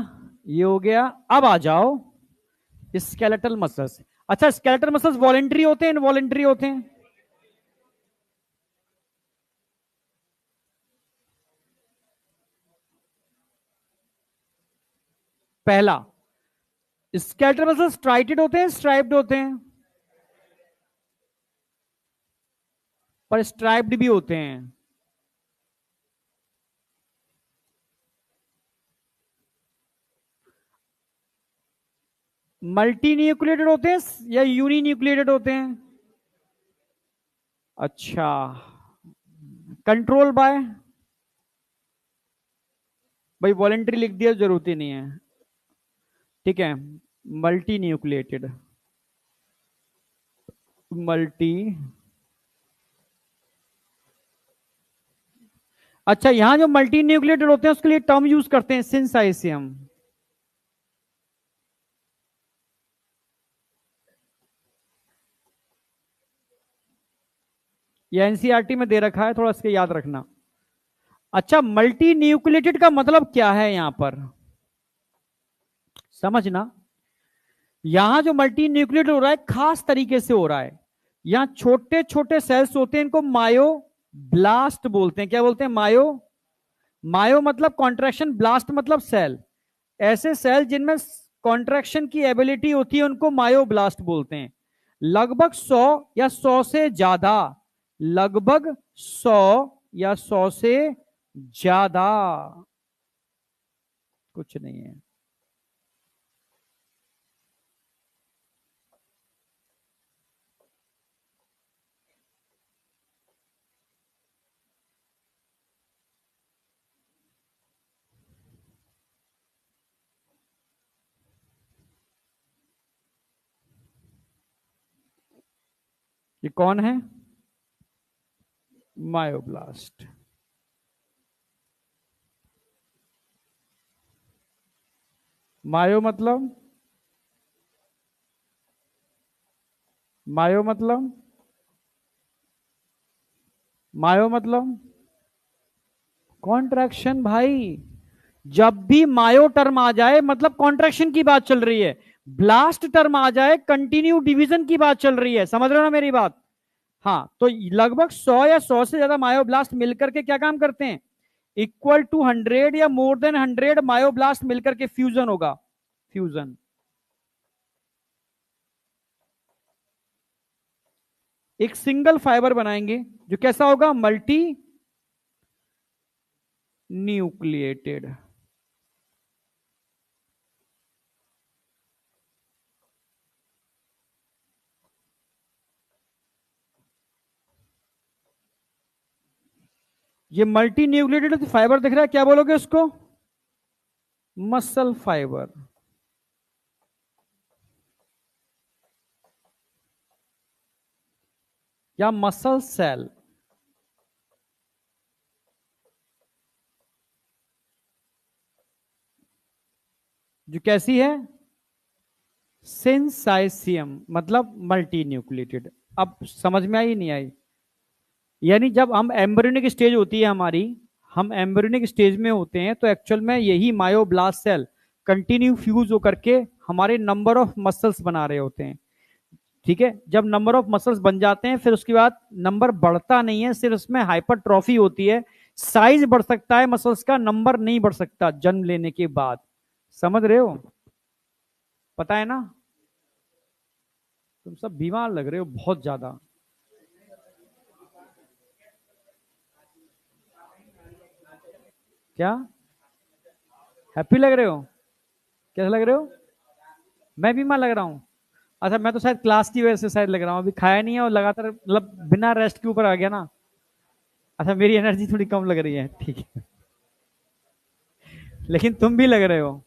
ये हो गया। अब आ जाओ स्केलेटल मसल्स। अच्छा, स्केलेटल मसल्स वॉलेंट्री होते हैं इनवॉलेंट्री होते हैं? पहला, स्केलेटल मसल्स स्ट्राइटेड होते हैं स्ट्राइप्ड होते हैं? पर स्ट्राइप्ड भी होते हैं। मल्टी न्यूक्लिएटेड होते हैं या यूनी न्यूक्लिएटेड होते हैं? अच्छा, कंट्रोल बाय, भाई वॉलेंट्री लिख दिया, जरूरत ही नहीं है। ठीक है, मल्टी न्यूक्लिएटेड, मल्टी अच्छा, यहां जो मल्टी न्यूक्लिएटेड होते हैं उसके लिए टर्म यूज करते हैं सिंसाइसियम। ये एनसीईआरटी में दे रखा है, थोड़ा इसके याद रखना। अच्छा, मल्टी न्यूक्लिएटेड का मतलब क्या है यहां पर, समझना। यहां जो मल्टी न्यूक्लिएटेड हो रहा है खास तरीके से हो रहा है। यहां छोटे छोटे सेल्स होते हैं, इनको मायो ब्लास्ट बोलते हैं। क्या बोलते हैं? मायो। मायो मतलब कॉन्ट्रैक्शन, ब्लास्ट मतलब सेल। ऐसे सेल जिनमें कॉन्ट्रैक्शन की एबिलिटी होती है उनको मायोब्लास्ट बोलते हैं। लगभग 100 या 100 से ज्यादा, लगभग 100 या 100 से ज्यादा, कुछ नहीं है। ये कौन है? मायोब्लास्ट। मायो मतलब, मायो मतलब, मायो मतलब कॉन्ट्रैक्शन भाई। जब भी मायो टर्म आ जाए मतलब कॉन्ट्रैक्शन की बात चल रही है। ब्लास्ट टर्म आ जाए कंटिन्यू डिवीजन की बात चल रही है। समझ रहे हो ना मेरी बात? हाँ, तो लगभग 100 या 100 से ज्यादा मायोब्लास्ट मिलकर के क्या काम करते हैं? इक्वल टू 100 या मोर देन 100 मायोब्लास्ट मिलकर के फ्यूजन होगा। फ्यूजन। एक सिंगल फाइबर बनाएंगे जो कैसा होगा? Multi nucleated. ये मल्टी न्यूक्लिएटेड फाइबर दिख रहा है, क्या बोलोगे उसको? मसल फाइबर या मसल सेल। जो कैसी है? सिंसाइसियम मतलब मल्टी न्यूक्लिएटेड। अब समझ में आई नहीं आई? यानी जब हम एम्ब्रियोनिक स्टेज होती है हमारी, हम एम्ब्रियोनिक स्टेज में होते हैं तो एक्चुअल में यही मायोब्लास्ट सेल कंटिन्यू फ्यूज होकर के हमारे नंबर ऑफ मसल्स बना रहे होते हैं। ठीक है, जब नंबर ऑफ मसल्स बन जाते हैं फिर उसके बाद नंबर बढ़ता नहीं है, सिर्फ उसमें हाइपरट्रॉफी होती है। साइज बढ़ सकता है मसल्स का, नंबर नहीं बढ़ सकता जन्म लेने के बाद। समझ रहे हो? पता है ना? तुम सब बीमार लग रहे हो बहुत ज्यादा। क्या हैप्पी लग रहे हो? कैसे लग रहे हो? मैं बीमार लग रहा हूँ? अच्छा, मैं तो शायद क्लास की वजह से शायद लग रहा हूँ, अभी खाया नहीं है और लगातार मतलब बिना रेस्ट के ऊपर आ गया ना। अच्छा, मेरी एनर्जी थोड़ी कम लग रही है, ठीक है। लेकिन तुम भी लग रहे हो।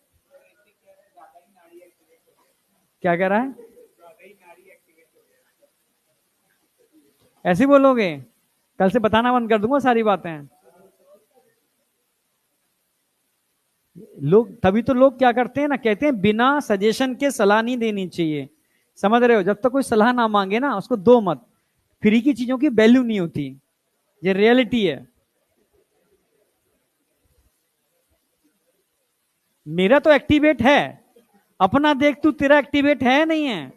क्या कह रहा है? ऐसे ही बोलोगे? कल से बताना बंद कर दूंगा सारी बातें। लोग तभी तो लोग क्या करते हैं ना, कहते हैं बिना सजेशन के सलाह नहीं देनी चाहिए। समझ रहे हो? जब तक कोई सलाह ना मांगे ना उसको दो मत। फ्री की चीजों की वैल्यू नहीं होती। ये रियलिटी है। मेरा तो एक्टिवेट है। अपना देख तू, तेरा एक्टिवेट है नहीं है?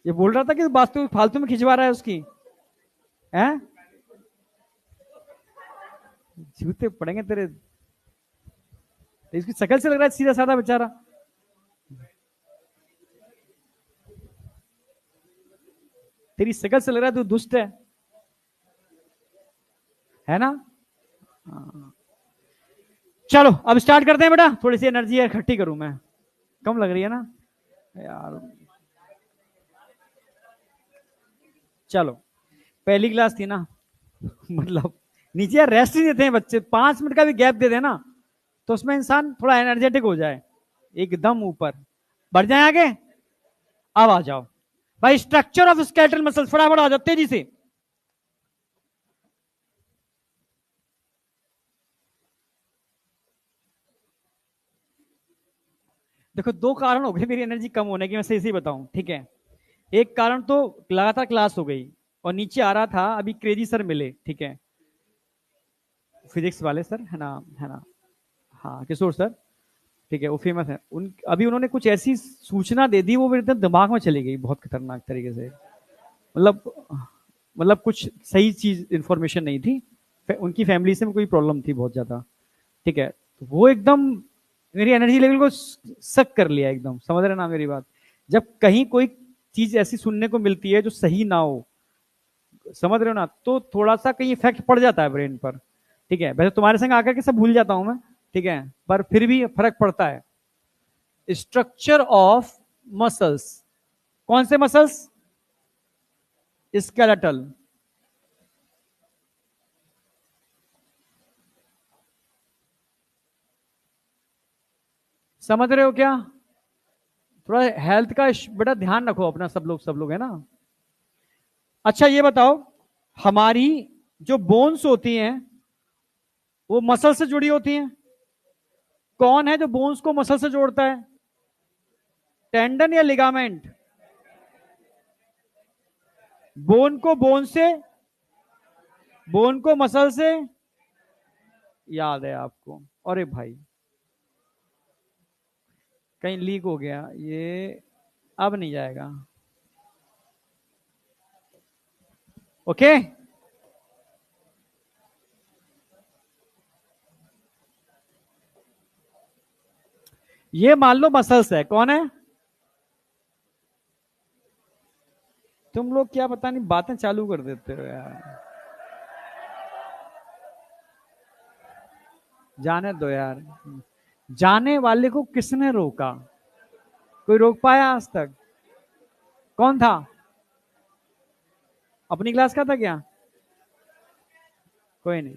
ये बोल रहा था कि वास्तु फालतू में खिंचवा रहा है उसकी। हैं? जूते पड़ेंगे तेरे। इसकी शक्ल से लग रहा है सीधा साधा बेचारा। तेरी शक्ल से लग रहा है तू दुष्ट है ना? हाँ। चलो अब स्टार्ट करते हैं बेटा, थोड़ी सी एनर्जी इकट्ठी करूं मैं। कम लग रही है ना यार? चलो, पहली क्लास थी ना, मतलब नीचे यार रेस्ट ही देते हैं बच्चे, 5 मिनट का भी गैप दे देना तो उसमें इंसान थोड़ा एनर्जेटिक हो जाए, एकदम ऊपर बढ़ जाए आगे। अब आ जाओ। भाई स्ट्रक्चर ऑफ स्केलेटल मसल्स, फटाफट आ जाओ तेजी से। देखो दो कारण हो गए मेरी एनर्जी कम होने के, मैं सही सही बताऊं, ठीक है। एक कारण तो लगातार क्लास हो गई, और नीचे आ रहा था अभी क्रेजी सर मिले, ठीक है, फिजिक्स वाले सर, है ना, हाँ किशोर सर, ठीक है, वो फेमस है। उन अभी उन्होंने कुछ ऐसी सूचना दे दी, वो मेरे एकदम दिमाग में चली गई बहुत खतरनाक तरीके से। मतलब मतलब कुछ सही चीज इंफॉर्मेशन नहीं थी। उनकी फैमिली से कोई प्रॉब्लम थी बहुत ज्यादा, ठीक है। तो वो एकदम मेरी एनर्जी लेवल को सक कर लिया एकदम, समझ रहे ना मेरी बात। जब कहीं कोई चीज ऐसी सुनने को मिलती है जो सही ना हो, समझ रहे हो ना, तो थोड़ा सा कहीं इफेक्ट पड़ जाता है ब्रेन पर, ठीक है। वैसे तुम्हारे संग आकर के सब भूल जाता हूं मैं, ठीक है, पर फिर भी फर्क पड़ता है। स्ट्रक्चर ऑफ मसल्स, कौन से मसल्स? स्केलेटल। समझ रहे हो क्या? थोड़ा हेल्थ का बेटा ध्यान रखो अपना, सब लोग है ना। अच्छा ये बताओ, हमारी जो बोन्स होती हैं वो मसल से जुड़ी होती हैं। कौन है जो बोन्स को मसल से जोड़ता है? टेंडन या लिगामेंट? बोन को बोन से, बोन को मसल से, याद है आपको? अरे भाई कहीं लीक हो गया ये, अब नहीं जाएगा। ओके, ये मान लो मसल्स है, कौन है? तुम लोग क्या पता नहीं बातें चालू कर देते हो यार, जाने दो यार। जाने वाले को किसने रोका? कोई रोक पाया आज तक? कौन था? अपनी क्लास का था क्या? कोई नहीं।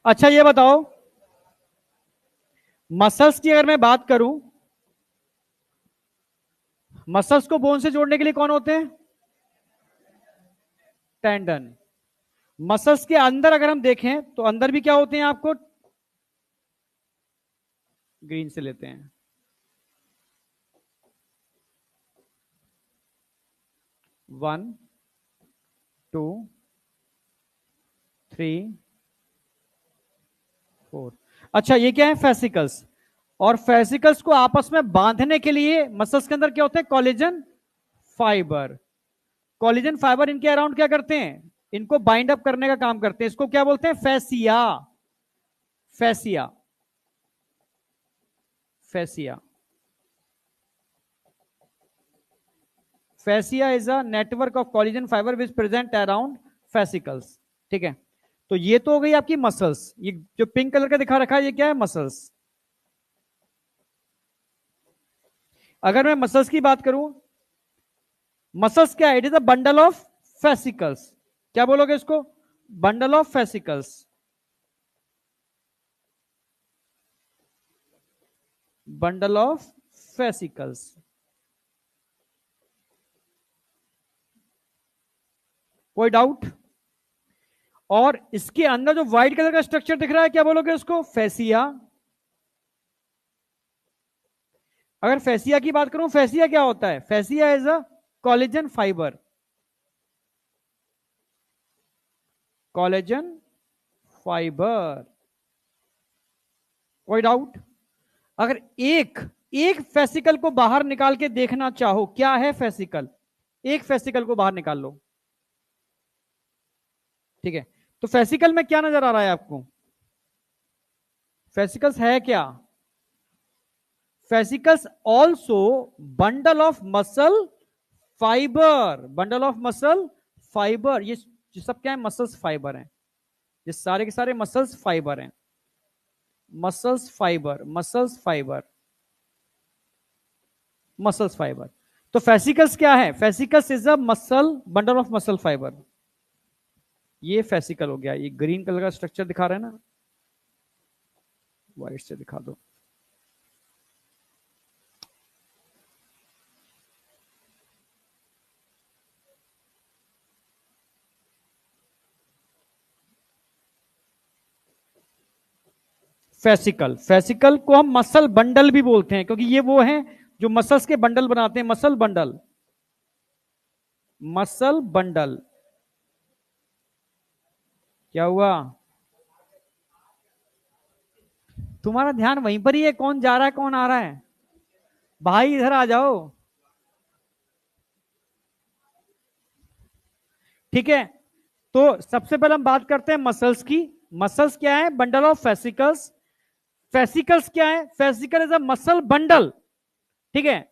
अच्छा ये बताओ, मसल्स की अगर मैं बात करूं, मसल्स को बोन से जोड़ने के लिए कौन होते हैं? टेंडन। मसल्स के अंदर अगर हम देखें तो अंदर भी क्या होते हैं आपको? ग्रीन से लेते हैं। 1 2 3 4। अच्छा ये क्या है? फेसिकल्स। और फेसिकल्स को आपस में बांधने के लिए मसल्स के अंदर क्या होते हैं? Collagen fibre. कोलेजन फाइबर इनके अराउंड क्या करते हैं? इनको बाइंड अप करने का काम करते हैं। इसको क्या बोलते हैं? Fascia. Fascia, fascia. Fascia is a network of collagen fibre which present around fascicles, ठीक है। तो ये तो हो गई आपकी मसल्स। ये जो पिंक कलर का दिखा रखा है ये क्या है? मसल्स। अगर मैं मसल्स की बात करूं, मसल्स क्या है? It is a bundle of fascicles. क्या बोलोगे इसको? Bundle of fascicles. Bundle of fascicles. कोई डाउट? और इसके अंदर जो व्हाइट कलर का स्ट्रक्चर दिख रहा है, क्या बोलोगे उसको? फेसिया। अगर फेसिया की बात करूं, फेसिया क्या होता है? Fascia is a collagen fibre. Collagen fibre. कोई डाउट? अगर एक एक फेसिकल को बाहर निकाल के देखना चाहो, क्या है फेसिकल? एक फेसिकल को बाहर निकाल लो, ठीक है। तो फेसिकल में क्या नजर आ रहा है आपको? फेसिकल्स है क्या? Fascicles also bundle of muscle fibre. Bundle of muscle fibre, ये सब क्या है? मसल्स फाइबर हैं। ये सारे के सारे मसल्स फाइबर हैं। Muscles fibre, muscles fibre, muscles fibre. तो फेसिकल्स क्या है? Fascicles is a muscle, bundle of muscle fibre. ये फेसिकल हो गया। ये ग्रीन कलर का स्ट्रक्चर दिखा रहा है ना, व्हाइट से दिखा दो। फेसिकल, फेसिकल को हम मसल बंडल भी बोलते हैं, क्योंकि ये वो हैं जो मसल्स के बंडल बनाते हैं। Muscle bundle, muscle bundle. क्या हुआ? तुम्हारा ध्यान वहीं पर ही है, कौन जा रहा है कौन आ रहा है? भाई इधर आ जाओ। ठीक है, तो सबसे पहले हम बात करते हैं मसल्स की। मसल्स क्या है? Bundle of fascicles. फेसिकल्स क्या है? Fascicle is a muscle bundle. ठीक है,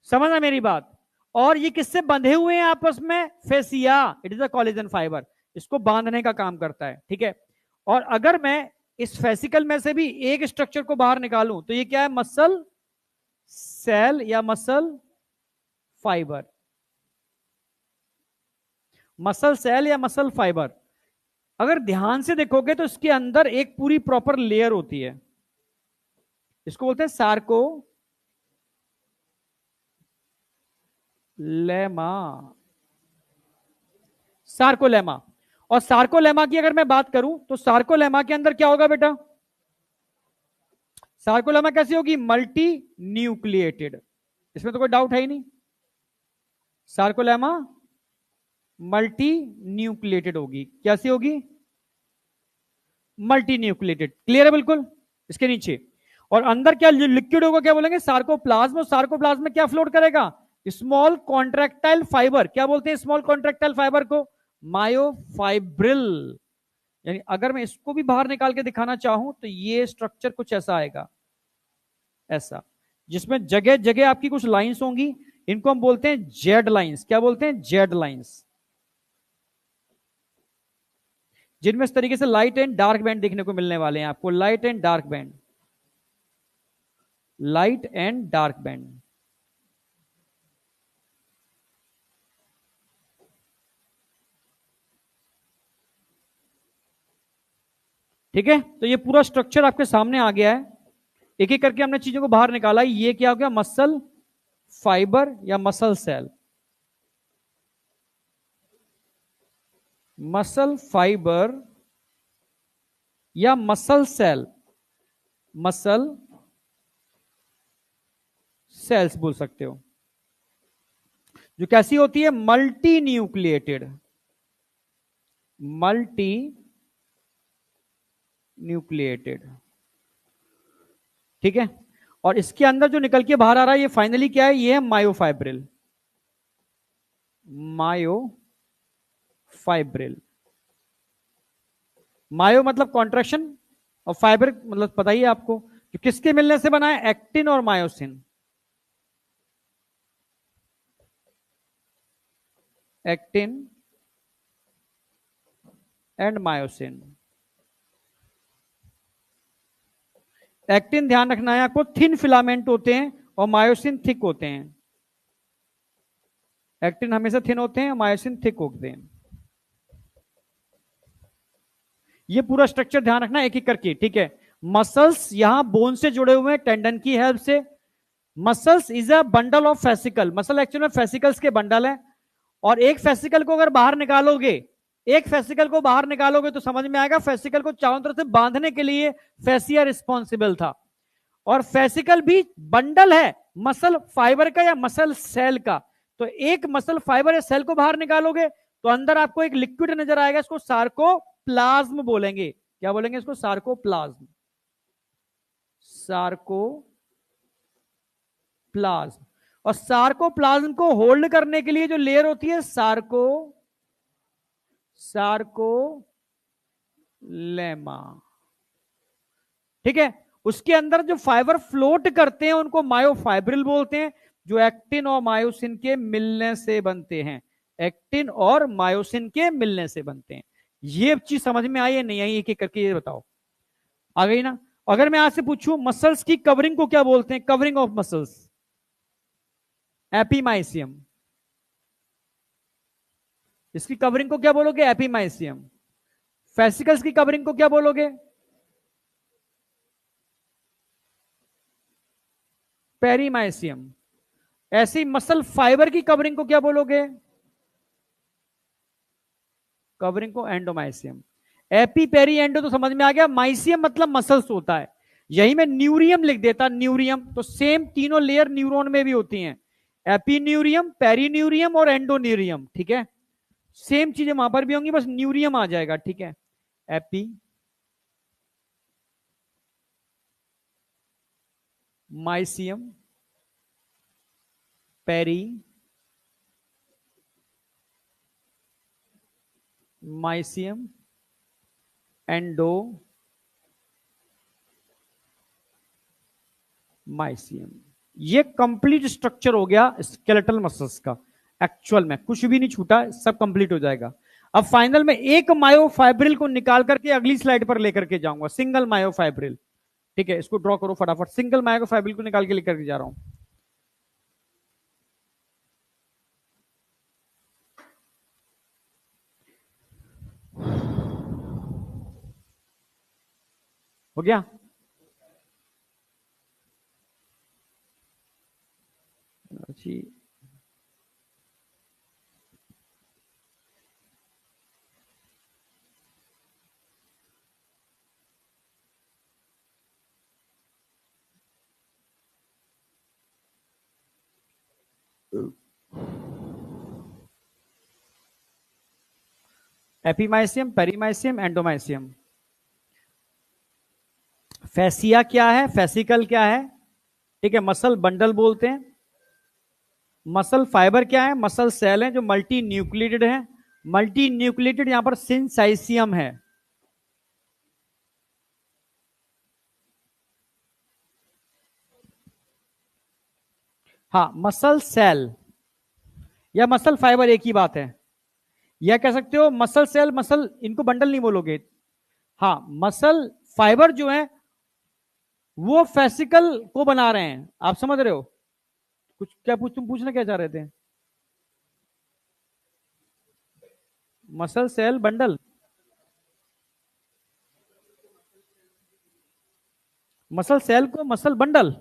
समझना मेरी बात। और ये किससे बंधे हुए हैं आपस में? Fascia, it is a collagen fibre, इसको बांधने का काम करता है। ठीक है, और अगर मैं इस फेसिकल में से भी एक स्ट्रक्चर को बाहर निकालूं तो ये क्या है? मसल सेल या मसल फाइबर। मसल सेल या मसल फाइबर। अगर ध्यान से देखोगे तो इसके अंदर एक पूरी प्रॉपर लेयर होती है, इसको बोलते हैं सार्को लेमा, सार्कोलेमा। और सार्कोलेमा की अगर मैं बात करूं तो सार्कोलेमा के अंदर क्या होगा बेटा? सार्कोलेमा कैसी होगी? Multi nucleated. इसमें तो कोई डाउट है ही नहीं। सार्कोलेमा मल्टी न्यूक्लिएटेड होगी। कैसी होगी? Multi nucleated. क्लियर है बिल्कुल? इसके नीचे और अंदर क्या लिक्विड होगा? क्या बोलेंगे? सार्कोप्लाज्म। और सार्कोप्लाज्म में क्या फ्लोट करेगा? Small contractile fibre. क्या बोलते हैं स्मॉल कॉन्ट्रैक्टाइल फाइबर को? मायोफाइब्रिल। यानी अगर मैं इसको भी बाहर निकाल के दिखाना चाहूं तो ये स्ट्रक्चर कुछ ऐसा आएगा, ऐसा, जिसमें जगह जगह आपकी कुछ लाइंस होंगी। इनको हम बोलते हैं जेड लाइंस। क्या बोलते हैं? जेड लाइंस, जिनमें इस तरीके से लाइट एंड डार्क बैंड देखने को मिलने वाले हैं आपको। Light and dark band, light and dark band. ठीक है, तो ये पूरा स्ट्रक्चर आपके सामने आ गया है। एक एक करके हमने चीजों को बाहर निकाला। ये क्या हो गया? मसल फाइबर या मसल सेल। मसल फाइबर या मसल सेल, मसल सेल्स बोल सकते हो, जो कैसी होती है? Multi nucleated, multi nucleated. ठीक है, और इसके अंदर जो निकल के बाहर आ रहा है ये फाइनली क्या है? ये है मायोफाइब्रिल, मायोफाइब्रिल। मायो मतलब कॉन्ट्रैक्शन और फाइबर मतलब पता ही है आपको कि किसके मिलने से बना है? एक्टिन और myosin. Actin and myosin. Actin ध्यान रखना है आपको, थिन फिलामेंट होते हैं और मायोसिन थिक होते हैं। एक्टिन हमेशा थिन होते हैं, मायोसिन थिक होते हैं। ये पूरा स्ट्रक्चर ध्यान रखना एक एक करके। ठीक है, मसल्स यहां बोन से जुड़े हुए हैं टेंडन की हेल्प से। Muscles is a bundle of fascicle. Muscle actual में फेसिकल्स के बंडल है। और एक फेसिकल को अगर बाहर निकालोगे, एक फेसिकल को बाहर निकालोगे तो समझ में आएगा फेसिकल को चारों तरफ से बांधने के लिए फेसिया रिस्पॉन्सिबल था। और फेसिकल भी बंडल है मसल फाइबर का या मसल सेल का। तो एक मसल फाइबर या सेल को बाहर निकालोगे तो अंदर आपको एक लिक्विड नजर आएगा, इसको सार्कोप्लाज्म बोलेंगे। क्या बोलेंगे इसको? Sarcoplasm, sarcoplasm. और सार्कोप्लाज्म को होल्ड करने के लिए जो लेयर होती है सार्कोलेमा। ठीक है, उसके अंदर जो फाइबर फ्लोट करते हैं उनको मायोफाइब्रिल बोलते हैं, जो एक्टिन और मायोसिन के मिलने से बनते हैं। एक्टिन और मायोसिन के मिलने से बनते हैं। ये चीज समझ में आई है नहीं आई? एक एक करके ये बताओ। आ गई ना? अगर मैं आपसे पूछूं मसल्स की कवरिंग को क्या बोलते हैं? Covering of muscles, epimysium. इसकी कवरिंग को क्या बोलोगे? एपीमाइसियम। फेसिकल्स की कवरिंग को क्या बोलोगे? पेरीमाइसियम। ऐसी मसल फाइबर की कवरिंग को क्या बोलोगे? कवरिंग को एंडोमाइसियम। एपी पेरी एंडो तो समझ में आ गया, माइसियम मतलब मसल्स होता है। यही मैं न्यूरियम लिख देता, न्यूरियम तो सेम तीनों लेयर न्यूरॉन में भी होती हैं, एपीन्यूरियम, पेरीन्यूरियम और एंडोन्यूरियम। ठीक है, सेम चीजें वहां पर भी होंगी, बस न्यूरियम आ जाएगा। ठीक है, एपी माइसियम, पेरी माइसियम, एंडो माइसियम। ये कंप्लीट स्ट्रक्चर हो गया स्केलेटल मसल्स का। एक्चुअल में कुछ भी नहीं छूटा, सब कंप्लीट हो जाएगा। अब फाइनल में एक मायोफाइब्रिल को निकाल करके अगली स्लाइड पर लेकर के जाऊंगा, सिंगल मायोफाइब्रिल। ठीक है, इसको ड्रॉ करो फटाफट, सिंगल मायोफाइब्रिल को निकाल के लेकर के जा रहा हूं। हो गया? जी, एपीमाइसियम, पेरीमाइसियम, एंडोमाइसियम। फेसिया क्या है, फेसिकल क्या है? ठीक है, मसल बंडल बोलते हैं। मसल फाइबर क्या है? मसल सेल है जो मल्टी न्यूक्लिएटेड है। मल्टी न्यूक्लिएटेड यहां पर सिंसाइसियम है। हाँ, मसल सेल या मसल फाइबर एक ही बात है। या कह सकते हो मसल सेल, मसल, इनको बंडल नहीं बोलोगे। हाँ, मसल फाइबर जो है वो फेसिकल को बना रहे हैं, आप समझ रहे हो? कुछ क्या तुम पूछना क्या चाह रहे थे? Muscle cell bundle, muscle cell को muscle bundle,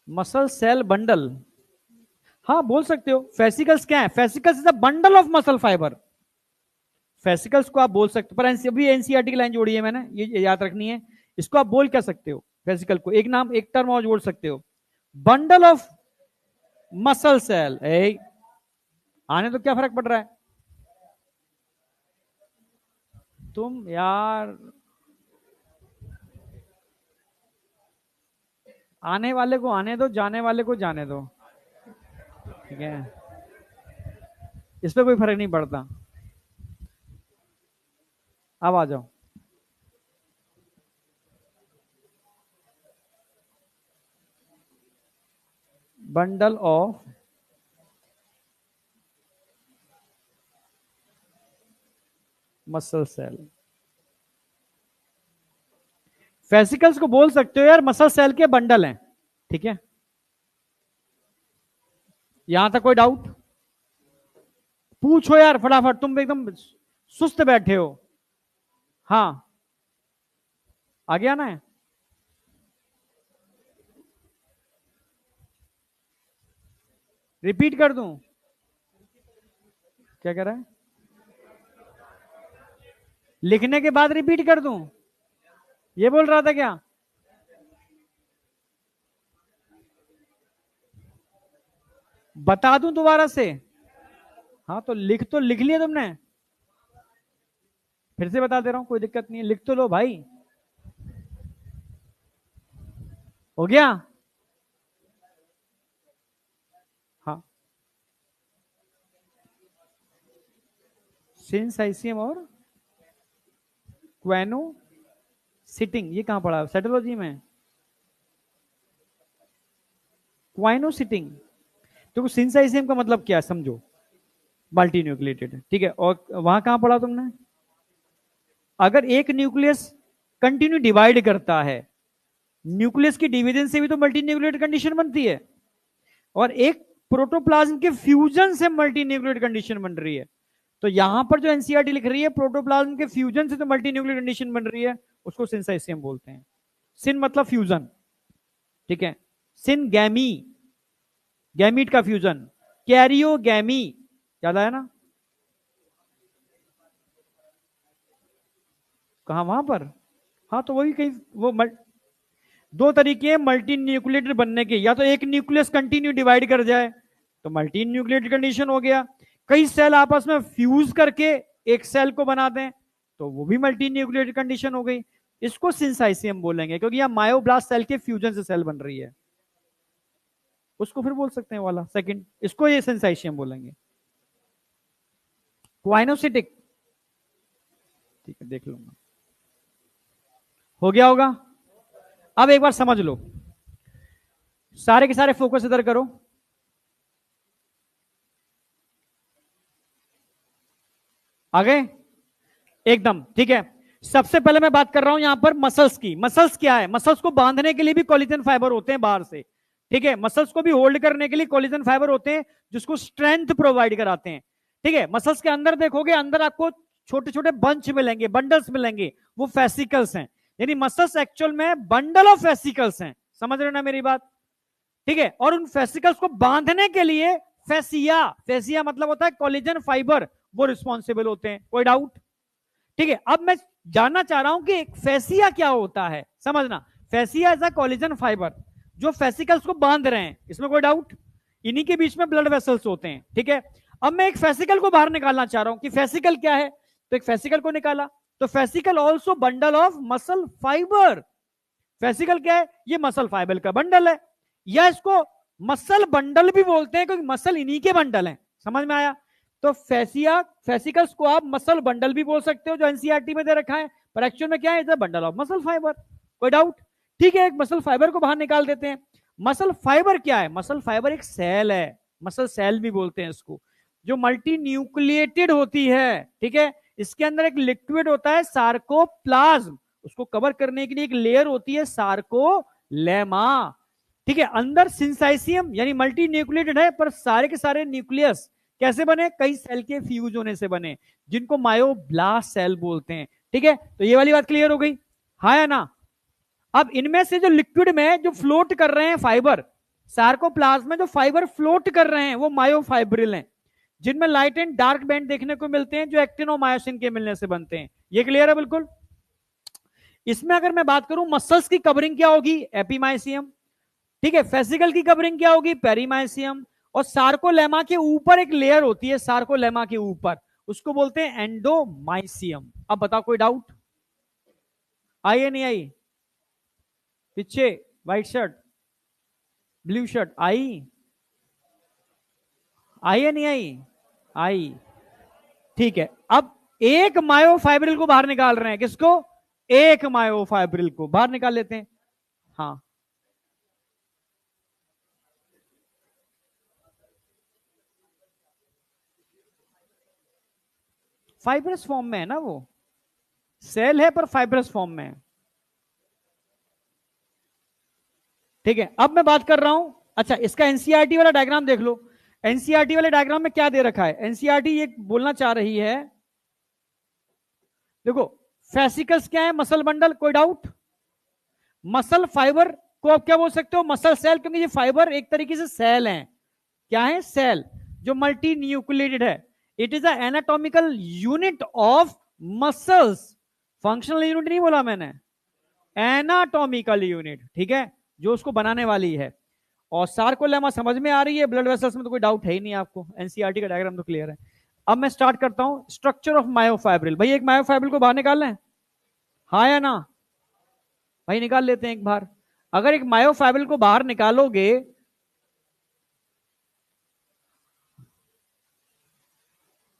muscle cell bundle, हाँ बोल सकते हो। फेसिकल्स क्या है? Fascicles is a bundle of muscle fiber. Fascicles को आप बोल सकते हो, पर अभी एनसीईआरटी की लाइन जोड़ी है मैंने, ये याद रखनी है। इसको आप बोल क्या सकते हो? फेसिकल को एक नाम, एक टर्म और जोड़ सकते हो, बंडल ऑफ मसल सेल। आने तो क्या फर्क पड़ रहा है? तुम यार, आने वाले को आने दो, जाने वाले को जाने दो। ठीक है, इस पर कोई फर्क नहीं पड़ता। अब आ जाओ, bundle of muscle cell. Fascicles को बोल सकते हो यार मसल सेल के बंडल हैं। ठीक है, यहां तक कोई डाउट? पूछो यार फटाफट, तुम एकदम सुस्त बैठे हो। हाँ, आगे आना है। रिपीट कर दूं? क्या कह रहा है? लिखने के बाद रिपीट कर दूं, ये बोल रहा था क्या? बता दूं दोबारा से? हाँ तो लिख लिया तुमने? फिर से बता दे रहा हूं, कोई दिक्कत नहीं है, लिख तो लो भाई। हो गया? हाँ, सिंसाइसियम और क्वेनो सिटिंग, ये कहां पढ़ा साइटोलॉजी में? क्वाइनो सिटिंग। तो सिंसाइसियम का मतलब क्या है समझो, मल्टी न्यूक्लिएटेड। ठीक है, और वहां कहां पढ़ा तुमने? अगर एक न्यूक्लियस कंटिन्यू डिवाइड करता है, न्यूक्लियस की डिवीजन से भी तो मल्टी न्यूक्लिएटेड कंडीशन बनती है, और एक प्रोटोप्लाज्म के फ्यूजन से मल्टी न्यूक्लिएटेड कंडीशन बन रही है। तो यहां पर जो एनसीईआरटी लिख रही है, प्रोटोप्लाज्म के फ्यूजन से जो मल्टी न्यूक्लियर कंडीशन बन रही है उसको सिंसाइसियम बोलते हैं। सिन मतलब फ्यूजन, ठीक है। सिन गैमी, गैमीट का फ्यूजन। कैरियोगैमी, याद आया ना? कहा वहां पर? हाँ तो वही कहीं वो दो तरीके हैं मल्टी न्यूक्लिएटेड बनने के, या तो एक न्यूक्लियस कंटिन्यू डिवाइड कर जाए तो मल्टी न्यूक्लिएटेड कंडीशन हो गया, कई सेल आपस में फ्यूज करके एक सेल को बना दें तो वो भी मल्टी न्यूक्लिएटेड कंडीशन हो गई। इसको सिंसाइसियम बोलेंगे क्योंकि यह मायोब्लास्ट सेल के फ्यूजन से सेल बन रही है। उसको फिर बोल सकते हैं वाला सेकंड, इसको ये सिंसाइसियम बोलेंगे। क्वाइनोसिटिक, ठीक है देख लूंगा, हो गया होगा। अब एक बार समझ लो, सारे के सारे फोकस इधर करो। आगे एकदम ठीक है। सबसे पहले मैं बात कर रहा हूं यहां पर मसल्स की। मसल्स क्या है? मसल्स को बांधने के लिए भी कोलेजन फाइबर होते हैं बाहर से, ठीक है। मसल्स को भी होल्ड करने के लिए कोलेजन फाइबर होते हैं जिसको स्ट्रेंथ प्रोवाइड कराते हैं, ठीक है। मसल्स के अंदर देखोगे, अंदर आपको छोटे छोटे बंच मिलेंगे, बंडल्स मिलेंगे, वो फेसिकल्स हैं। यानी मसल्स एक्चुअल में बंडल ऑफ फेसिकल्स हैं, समझ रहे हो ना मेरी बात? ठीक है। और उन फेसिकल्स को बांधने के लिए फेसिया, फेसिया मतलब होता है कोलेजन फाइबर, वो रिस्पॉन्सिबल होते हैं। कोई डाउट? ठीक है। अब मैं जानना चाह रहा हूं कि फेसिया क्या होता है, समझना। Fascia is a collagen fibre जो फेसिकल्स को बांध रहे हैं, इसमें कोई डाउट? इन्हीं के बीच में ब्लड वेसल्स होते हैं, ठीक है। अब मैं एक फेसिकल को बाहर निकालना चाह रहा हूं कि फेसिकल क्या है, तो एक फेसिकल को निकाला, तो fascicle also bundle of muscle fibre. Fascicle क्या है? ये मसल फाइबर का बंडल है, या इसको मसल बंडल भी बोलते हैं क्योंकि मसल इन्हीं के बंडल हैं। समझ में आया? तो फेसिया, फेसिकल्स को आप मसल बंडल भी बोल सकते हो जो एनसीईआरटी में दे रखा है, पर एक्चुअल में क्या है? Bundle of muscle fibre. कोई डाउट? ठीक है, एक मसल फाइबर को बाहर निकाल देते हैं। मसल फाइबर क्या है? मसल फाइबर एक सेल है, मसल सेल भी बोलते हैं इसको, जो मल्टी न्यूक्लिएटेड होती है, ठीक है। इसके अंदर एक लिक्विड होता है सार्कोप्लाज्म, उसको कवर करने के लिए एक लेयर होती है सार्कोलेमा, ठीक है। अंदर सिंसाइसियम यानी मल्टी न्यूक्लिएटेड है, पर सारे के सारे न्यूक्लियस कैसे बने? कई सेल के फ्यूज होने से बने, जिनको मायोब्लास्ट सेल बोलते हैं, ठीक है। तो ये वाली बात क्लियर हो गई, हाँ या ना? अब इनमें से जो लिक्विड में जो फ्लोट कर रहे हैं फाइबर, सार्कोप्लाज्म में जो फाइबर फ्लोट कर रहे हैं वो मायोफाइब्रिल हैं, जिनमें लाइट एंड डार्क बैंड देखने को मिलते हैं जो एक्टिनोमायोसिन के मिलने से बनते हैं। ये क्लियर है बिल्कुल? इसमें अगर मैं बात करूं मसल्स की कवरिंग क्या होगी? एपीमाइसियम, ठीक है। फेसिकल की कवरिंग क्या होगी? पेरीमाइसियम। और सार्कोलेमा के ऊपर एक लेयर होती है, सार्कोलेमा के ऊपर, उसको बोलते हैं एंडोमाइसियम। अब बताओ कोई डाउट? आई या नहीं आई? पीछे व्हाइट शर्ट, ब्लू शर्ट, आई? आई या नहीं आई? आई, ठीक है। अब एक मायोफाइब्रिल को बाहर निकाल रहे हैं, किसको? एक मायोफाइब्रिल को बाहर निकाल लेते हैं, हाँ। फाइब्रस फॉर्म में है ना, वो सेल है पर फाइब्रस फॉर्म में है, ठीक है। अब मैं बात कर रहा हूं, अच्छा इसका एनसीईआरटी वाला डायग्राम देख लो। एनसीईआरटी वाले डायग्राम में क्या दे रखा है? एनसीईआरटी ये बोलना चाह रही है, देखो फेसिकल्स क्या है? मसल बंडल, कोई डाउट? मसल फाइबर को आप क्या बोल सकते हो? मसल सेल, क्योंकि ये फाइबर एक तरीके से सेल हैं। क्या है? सेल, जो मल्टी न्यूक्लिएटेड है। It is anatomical unit of muscles, functional unit नहीं बोला मैंने, एनाटॉमिकल यूनिट, ठीक है, जो उसको बनाने वाली है। और सार्कोलेमा समझ में आ रही है, ब्लड वेसल्स में तो कोई डाउट है ही नहीं आपको, एनसीईआरटी का डायग्राम तो क्लियर है। अब मैं स्टार्ट करता हूं स्ट्रक्चर ऑफ मायोफाइब्रिल। भाई एक मायोफाइब्रिल को बाहर निकाल लें, हाँ या ना? भाई निकाल लेते हैं एक बार। अगर एक मायोफाइब्रिल को बाहर निकालोगे,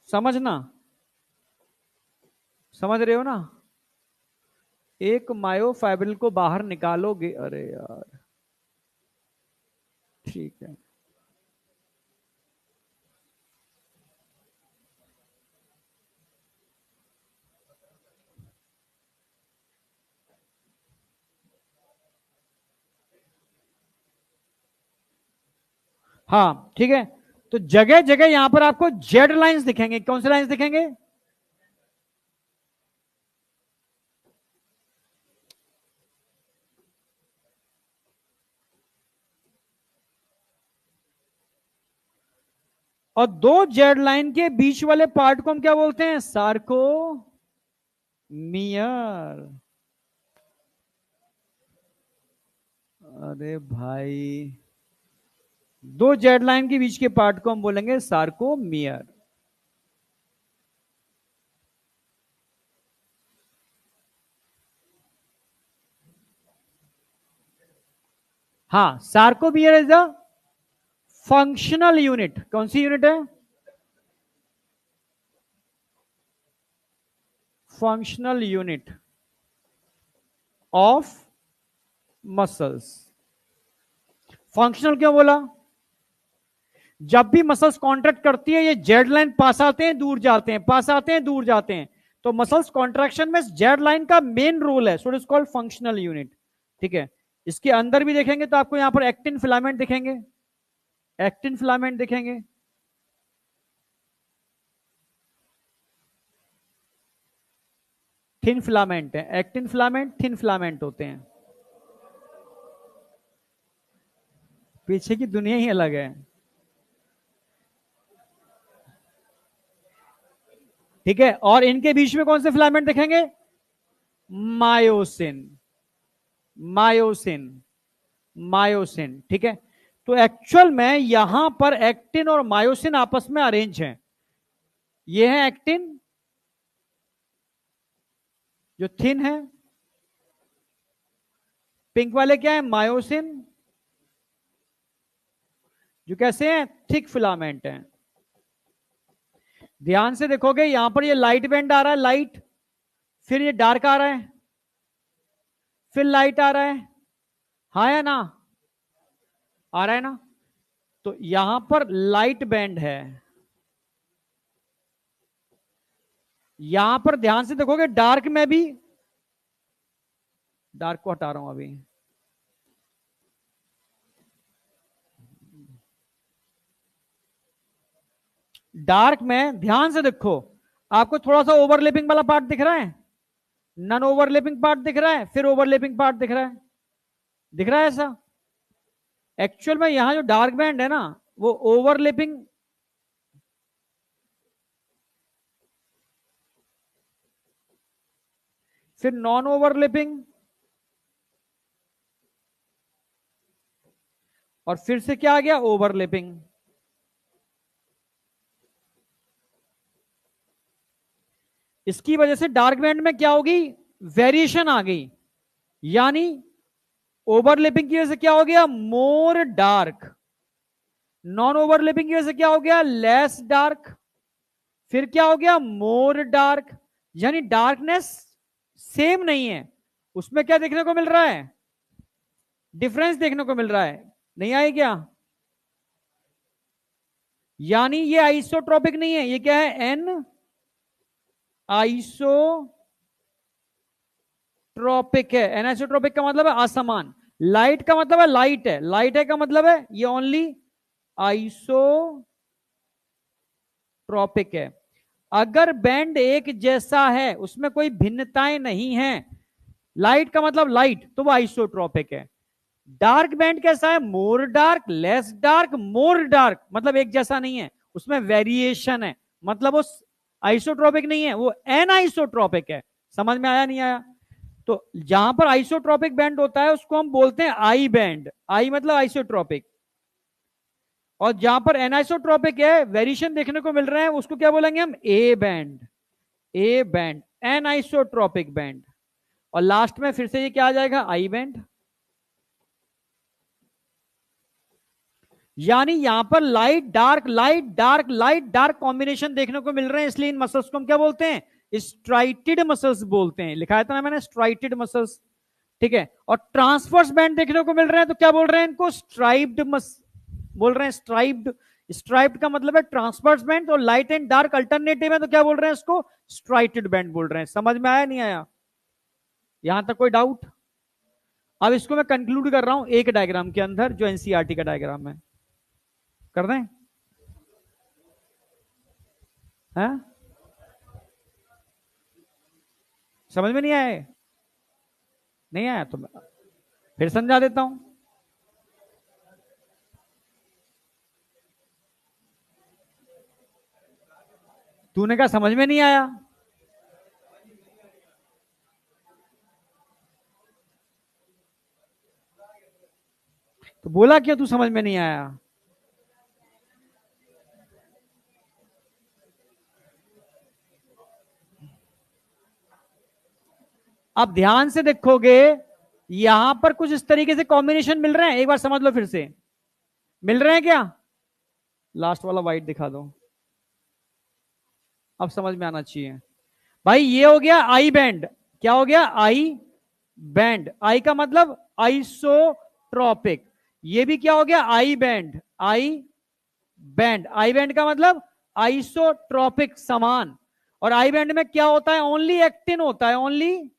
समझना, समझ रहे हो ना? एक मायोफाइब्रिल को बाहर निकालोगे, अरे यार ठीक है, हाँ ठीक है। तो जगह जगह यहां पर आपको जेड लाइंस दिखेंगे। कौन से लाइंस दिखेंगे? और दो जेड लाइन के बीच वाले पार्ट को हम क्या बोलते हैं? सार्कोमियर। अरे भाई, दो जेड लाइन के बीच के पार्ट को हम बोलेंगे सार्कोमियर। हाँ, sarcomere is the functional unit. कौन सी यूनिट है? Functional unit of muscles. Functional क्यों बोला? जब भी मसल्स कॉन्ट्रैक्ट करती है, ये जेड लाइन पास आते हैं दूर जाते हैं, पास आते हैं दूर जाते हैं। तो मसल्स कॉन्ट्रैक्शन में जेड लाइन का मेन रोल है, so it is called functional unit. ठीक है, इसके अंदर भी देखेंगे तो आपको यहां पर एक्टिन फिलामेंट दिखेंगे, एक्टिन फिलामेंट दिखेंगे। थिन फिलामेंट है, एक्टिन फिलामेंट थिन फिलामेंट होते हैं। पीछे की दुनिया ही अलग है। ठीक है, और इनके बीच में कौन से फिलामेंट दिखेंगे? Myosin, myosin, myosin. ठीक है, तो एक्चुअल में यहां पर एक्टिन और मायोसिन आपस में अरेंज हैं। ये है एक्टिन जो थिन है, पिंक वाले क्या है? मायोसिन जो कैसे हैं? थिक फिलामेंट है। ध्यान से देखोगे यहां पर ये लाइट बैंड आ रहा है, लाइट, फिर ये डार्क आ रहा है, फिर लाइट आ रहा है। हाँ या ना? आ रहा है ना? तो यहां पर लाइट बैंड है, यहां पर ध्यान से देखोगे डार्क में भी, डार्क को हटा रहा हूं अभी, डार्क में ध्यान से देखो, आपको थोड़ा सा ओवरलैपिंग वाला पार्ट दिख रहा है, नन ओवरलैपिंग पार्ट दिख रहा है, फिर ओवरलैपिंग पार्ट दिख रहा है, दिख रहा है ऐसा? एक्चुअल में यहां जो डार्क बैंड है ना, वो ओवरलैपिंग, फिर नॉन ओवरलैपिंग, और फिर से क्या आ गया? ओवरलैपिंग। इसकी वजह से डार्क बैंड में क्या होगी? वेरिएशन आ गई, यानी ओवरलैपिंग की वजह से क्या हो गया? More dark. नॉन ओवरलैपिंग की वजह से क्या हो गया? Less dark. फिर क्या हो गया? More dark. यानी डार्कनेस सेम नहीं है, उसमें क्या देखने को मिल रहा है? डिफरेंस देखने को मिल रहा है। नहीं आए क्या? यानी ये आइसोट्रोपिक नहीं है, ये क्या है? एन आइसोट्रोपिक है। एन आइसोट्रोपिक का मतलब है असमान। लाइट का मतलब है लाइट है, लाइट है का मतलब है ये ओनली आइसोट्रोपिक है। अगर बैंड एक जैसा है, उसमें कोई भिन्नताएं नहीं है, लाइट का मतलब लाइट, तो वो आइसोट्रोपिक है। डार्क बैंड कैसा है? More dark, less dark, more dark, मतलब एक जैसा नहीं है, उसमें वेरिएशन है, मतलब वो आइसोट्रोपिक नहीं है, वो एन आइसोट्रोपिक है। समझ में आया नहीं आया? तो जहां पर आइसोट्रोपिक बैंड होता है उसको हम बोलते हैं आई बैंड, आई मतलब आइसोट्रोपिक। और जहां पर एनाइसोट्रोपिक है, वेरिएशन देखने को मिल रहे हैं, उसको क्या बोलेंगे हम? A band, A band, anisotropic band. और लास्ट में फिर से ये क्या आ जाएगा? I band. यानी यहां पर light dark, light dark, light dark combination देखने को मिल रहे हैं, इसलिए इन मसल्स को हम क्या बोलते हैं? स्ट्राइटेड मसल्स बोलते हैं। लिखा था ना मैंने, स्ट्राइटेड मसल्स। ठीक है, और ट्रांसवर्स बैंड देखने को मिल रहे हैं, तो क्या बोल रहे हैं इनको? स्ट्राइप्ड बोल रहे हैं, स्ट्राइप्ड। स्ट्राइप्ड का मतलब है ट्रांसवर्स बैंड, और लाइट एंड डार्क अल्टरनेटिव है, तो क्या बोल रहे हैं इसको? स्ट्राइटेड बैंड बोल रहे हैं। समझ में आया नहीं आया? यहां तक कोई डाउट? अब इसको मैं कंक्लूड कर रहा हूं एक डायग्राम के अंदर, जो एनसीईआरटी का डायग्राम है, कर दें? है? समझ में नहीं आया? नहीं आया तो मैं फिर समझा देता हूं। तूने कहा समझ में नहीं आया। तो बोला क्यों तू समझ में नहीं आया? अब ध्यान से देखोगे, यहां पर कुछ इस तरीके से कॉम्बिनेशन मिल रहे हैं, एक बार समझ लो फिर से। मिल रहे हैं क्या? लास्ट वाला वाइट दिखा दो, अब समझ में आना चाहिए। भाई ये हो गया आई बैंड। क्या हो गया? I band. आई का मतलब आइसोट्रॉपिक। ये भी क्या हो गया? I band. I band. I band का मतलब आइसोट्रॉपिक, समान। और आई बैंड में क्या होता है? ओनली एक्टिन होता है। ओनली,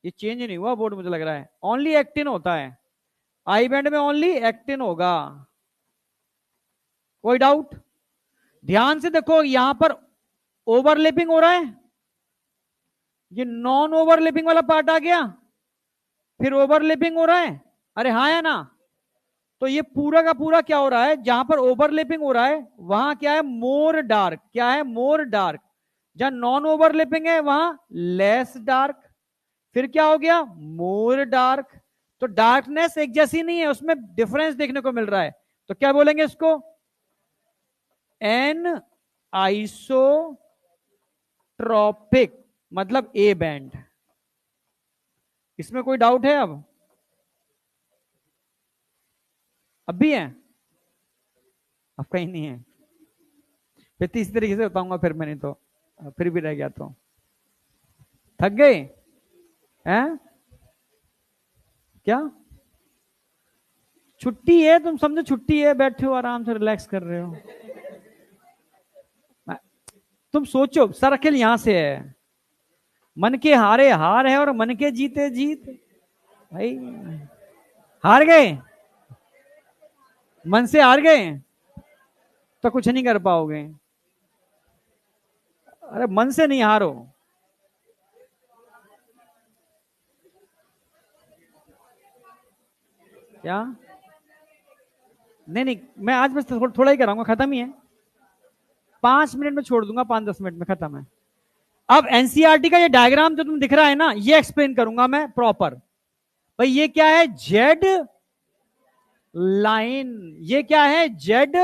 ये चेंज नहीं हुआ बोर्ड मुझे लग रहा है, ओनली एक्टिन होता है। आई बैंड में ओनली एक्टिन होगा। कोई डाउट? ध्यान से देखो, यहां पर ओवरलैपिंग हो रहा है, ये नॉन ओवरलैपिंग वाला पार्ट आ गया, फिर ओवरलैपिंग हो रहा है। अरे हाँ या ना? तो ये पूरा का पूरा क्या हो रहा है? जहां पर ओवरलैपिंग हो रहा है वहां क्या है? More dark. क्या है? More dark. जहां नॉन ओवरलैपिंग है वहां लेस डार्क। फिर क्या हो गया? More dark. तो डार्कनेस एक जैसी नहीं है, उसमें डिफरेंस देखने को मिल रहा है। तो क्या बोलेंगे इसको? एन आइसोट्रॉपिक, मतलब ए बैंड। इसमें कोई डाउट है? अब भी है? अब कहीं नहीं है? फिर तीसरी तरीके से बताऊंगा फिर, मैंने तो फिर भी रह गया तो। थक गए हैं? क्या छुट्टी है? तुम समझो छुट्टी है, बैठे हो आराम से रिलैक्स कर रहे हो। तुम सोचो, सर्किल यहां से है, मन के हारे हार है और मन के जीते जीत। भाई हार गए, मन से हार गए तो कुछ नहीं कर पाओगे। अरे मन से नहीं हारो। क्या? नहीं नहीं, मैं आज बस थोड़ा ही कराऊंगा, खत्म ही है। 5 मिनट में छोड़ दूंगा, 5-10 मिनट में खत्म है। अब एनसीईआरटी का ये डायग्राम जो तुम दिख रहा है ना, ये एक्सप्लेन करूंगा मैं प्रॉपर। भाई ये क्या है? Z line. ये क्या है? Z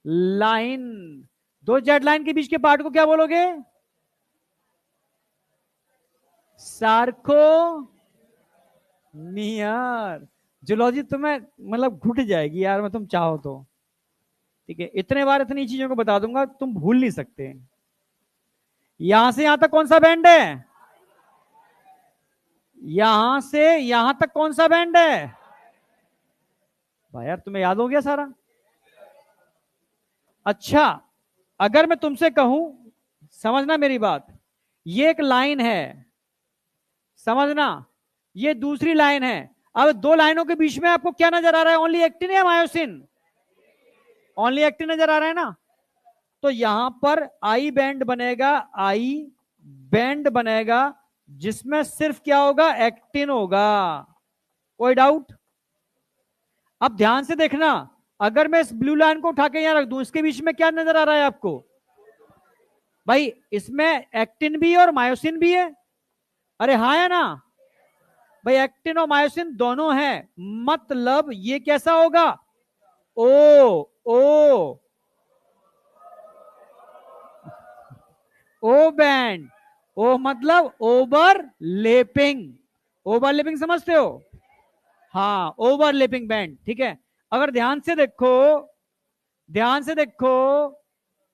line. दो जेड लाइन के बीच के पार्ट को क्या बोलोगे? सार्कोमियर। जूलॉजी तुम्हें मतलब घुट जाएगी यार, मैं तुम चाहो तो। ठीक है, इतने बार इतनी चीजों को बता दूंगा, तुम भूल नहीं सकते। यहां से यहां तक कौन सा बैंड है? यहां से यहां तक कौन सा बैंड है? भाई यार तुम्हें याद हो गया सारा? अच्छा, अगर मैं तुमसे कहूं, समझना मेरी बात, ये एक लाइन है, समझना, ये दूसरी लाइन है। अब दो लाइनों के बीच में आपको क्या नजर आ रहा है? ओनली एक्टिन या मायोसिन? ओनली एक्टिन नजर आ रहा है ना? तो यहां पर आई बैंड बनेगा, आई बैंड बनेगा, जिसमें सिर्फ क्या होगा? एक्टिन होगा। कोई डाउट? अब ध्यान से देखना, अगर मैं इस ब्लू लाइन को उठा के यहां रख दूं, इसके बीच में क्या नजर आ रहा है आपको? भाई इसमें एक्टिन भी है और मायोसिन भी है। अरे हाँ या ना? भाई एक्टिन और मायोसिन दोनों हैं, मतलब ये कैसा होगा? ओ ओ ओ बैंड। ओ मतलब ओवरलैपिंग। ओवरलैपिंग समझते हो? हाँ, ओवरलैपिंग बैंड। ठीक है, अगर ध्यान से देखो, ध्यान से देखो,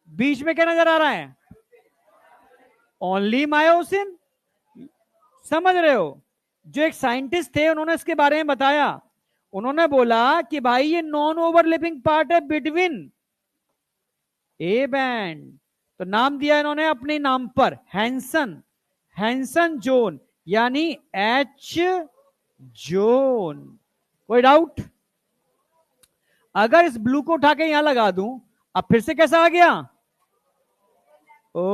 बीच में क्या नजर आ रहा है? Only myosin. समझ रहे हो? जो एक साइंटिस्ट थे उन्होंने इसके बारे में बताया, उन्होंने बोला कि भाई ये नॉन ओवरलैपिंग पार्ट है बिटवीन ए बैंड। तो नाम दिया इन्होंने अपने नाम पर, हैंसन। हैंसन जोन, यानी एच जोन। कोई डाउट? अगर इस ब्लू को उठा के यहां लगा दूं, अब फिर से कैसा आ गया? ओ,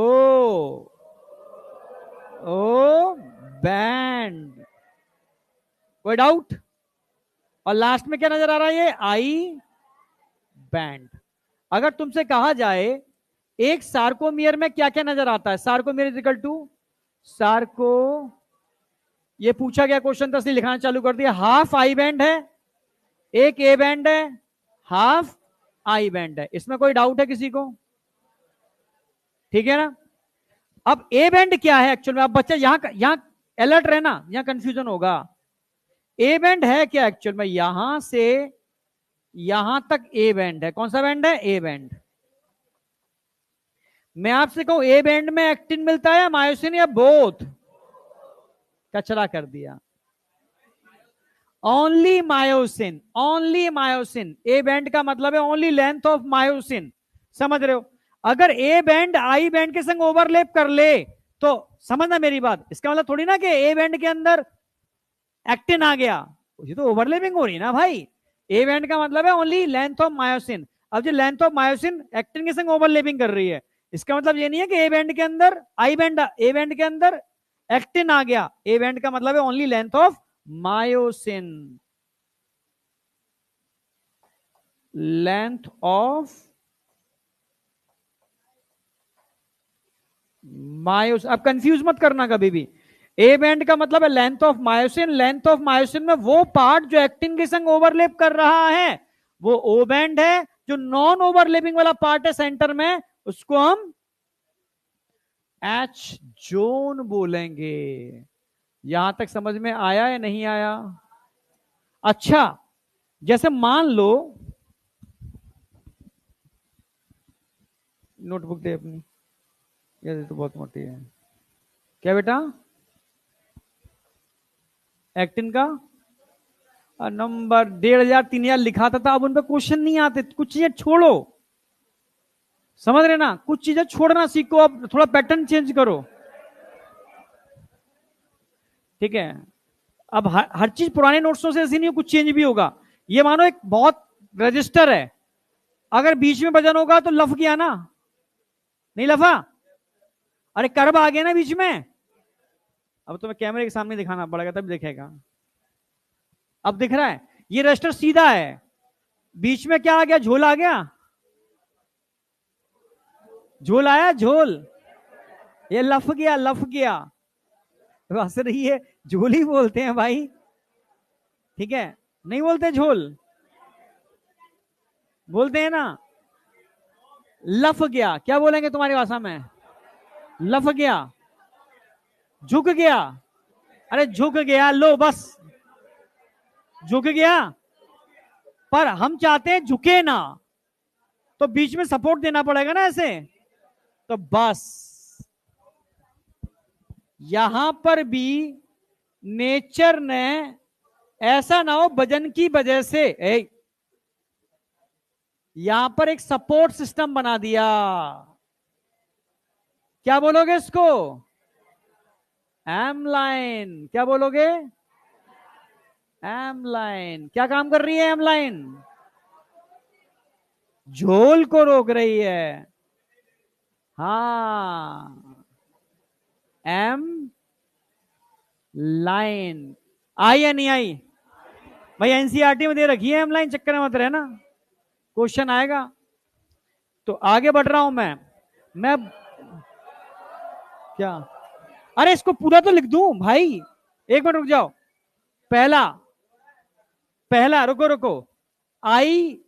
ओ बैंड, कोई डाउट? और लास्ट में क्या नजर आ रहा है? ये आई बैंड। अगर तुमसे कहा जाए एक सार्कोमियर में क्या क्या नजर आता है, sarcomere is equal to sarco, ये पूछा गया क्वेश्चन था इसलिए लिखाना चालू कर दिया। हाफ आई बैंड है, एक ए बैंड है, हाफ आई बैंड है। इसमें कोई डाउट है किसी को? ठीक है ना? अब ए बैंड क्या है एक्चुअल में? अब बच्चा यहां अलर्ट रहना, यहां कंफ्यूजन होगा। ए बैंड है क्या एक्चुअल में? यहां से यहां तक ए बैंड है। कौन सा बैंड है? A band. मैं आपसे कहूं ए बैंड में एक्टिन मिलता है या मायोसिन या बोथ? कचरा कर दिया। Only myosin, only myosin. A band का मतलब है ओनली लेंथ ऑफ मायोसिन। समझ रहे हो? अगर ए बैंड आई बैंड के संग ओवरलैप कर ले तो समझना मेरी बात, इसका मतलब थोड़ी ना कि ए बैंड के अंदर एक्टिन आ गया, ये तो ओवरलैपिंग हो रही है ना भाई। ए बैंड का मतलब है ओनली लेंथ ऑफ मायोसिन। अब जो लेंथ ऑफ मायोसिन एक्टिन के संग ओवरलैपिंग कर रही है, इसका मतलब ये नहीं है कि ए बैंड के अंदर आई बैंड, ए बैंड के अंदर एक्टिन आ गया। ए बैंड का मतलब है only length of myosin, length of myosin. अब कंफ्यूज मत करना कभी भी। ए बैंड का मतलब है length of myosin, length of myosin में वो पार्ट जो एक्टिन के संग ओवरलैप कर रहा है वो ओ बैंड है। जो नॉन ओवरलैपिंग वाला पार्ट है सेंटर में, उसको हम एच जोन बोलेंगे। यहां तक समझ में आया या नहीं आया? अच्छा, जैसे मान लो, नोटबुक दे अपनी, ये तो बहुत मोटी है। क्या बेटा? एक्टिन का नंबर 1500 3000 लिखा था अब उन पर क्वेश्चन नहीं आते। कुछ चीजें छोड़ो, समझ रहे ना? कुछ चीजें छोड़ना सीखो, अब थोड़ा पैटर्न चेंज करो। ठीक है? अब हर चीज पुराने नोट्सों से ऐसी नहीं, कुछ चेंज भी होगा। ये मानो एक बहुत रजिस्टर है, अगर बीच में वजन होगा तो लफ गया ना, नहीं लफा? अरे कर्व आ गया ना बीच में। अब तुम्हें कैमरे के सामने दिखाना पड़ेगा तब देखेगा। अब दिख रहा है? ये रजिस्टर सीधा है, बीच में क्या आ गया? झोल आ गया। झोल आया, झोल। ये लफ गया, लफ गया। हंस रही है, झोल ही बोलते हैं भाई। ठीक है? नहीं बोलते झोल, बोलते हैं ना लफ गया। क्या बोलेंगे तुम्हारी भाषा में? लफ गया, झुक गया। अरे झुक गया, लो बस, झुक गया। पर हम चाहते हैं झुके ना, तो बीच में सपोर्ट देना पड़ेगा ना ऐसे। तो बस यहां पर भी नेचर ने ऐसा ना हो वजन की वजह से यहां पर एक सपोर्ट सिस्टम बना दिया। क्या बोलोगे इसको? M line. क्या बोलोगे? M line. क्या काम कर रही है एम लाइन? झोल को रोक रही है। हाँ, एम लाइन। आई या नहीं आई? भाई एनसीईआरटी में दे रखी है एम लाइन, चक्कर में मत रहना, क्वेश्चन आएगा। तो आगे बढ़ रहा हूं मैं क्या? अरे इसको पूरा तो लिख दूं भाई, एक मिनट रुक जाओ। पहला पहला रुको रुको, आई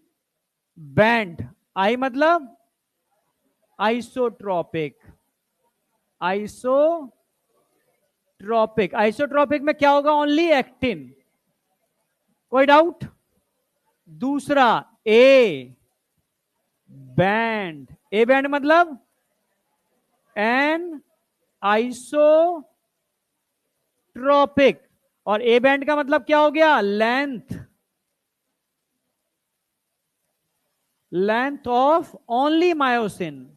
बैंड। आई मतलब आइसोट्रॉपिक। आइसोट्रॉपिक, आइसोट्रॉपिक में क्या होगा? Only actin. कोई डाउट? दूसरा ए बैंड। ए बैंड मतलब एन आइसोट्रॉपिक। और ए बैंड का मतलब क्या हो गया? Length, length of only myosin.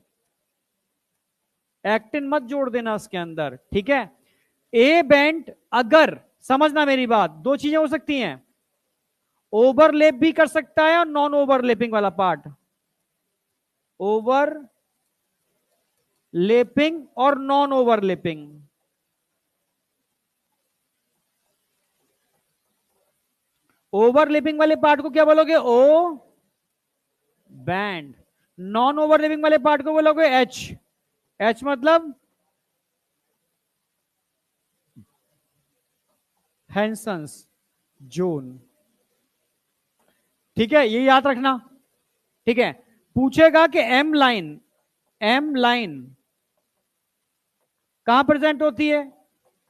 Actin मत जोड़ देना उसके अंदर, ठीक है? ए बैंड, अगर समझना मेरी बात, दो चीजें हो सकती हैं, ओवरलैप भी कर सकता है और नॉन ओवरलैपिंग वाला पार्ट। ओवर लेपिंग और नॉन ओवरलेपिंग। ओवरलेपिंग वाले पार्ट को क्या बोलोगे? ओ बैंड। नॉन ओवरलेपिंग वाले पार्ट को बोलोगे एच। एच मतलब हैंसन्स जोन। ठीक है, ये याद रखना। ठीक है, पूछेगा कि एम लाइन, एम लाइन कहां प्रेजेंट होती है?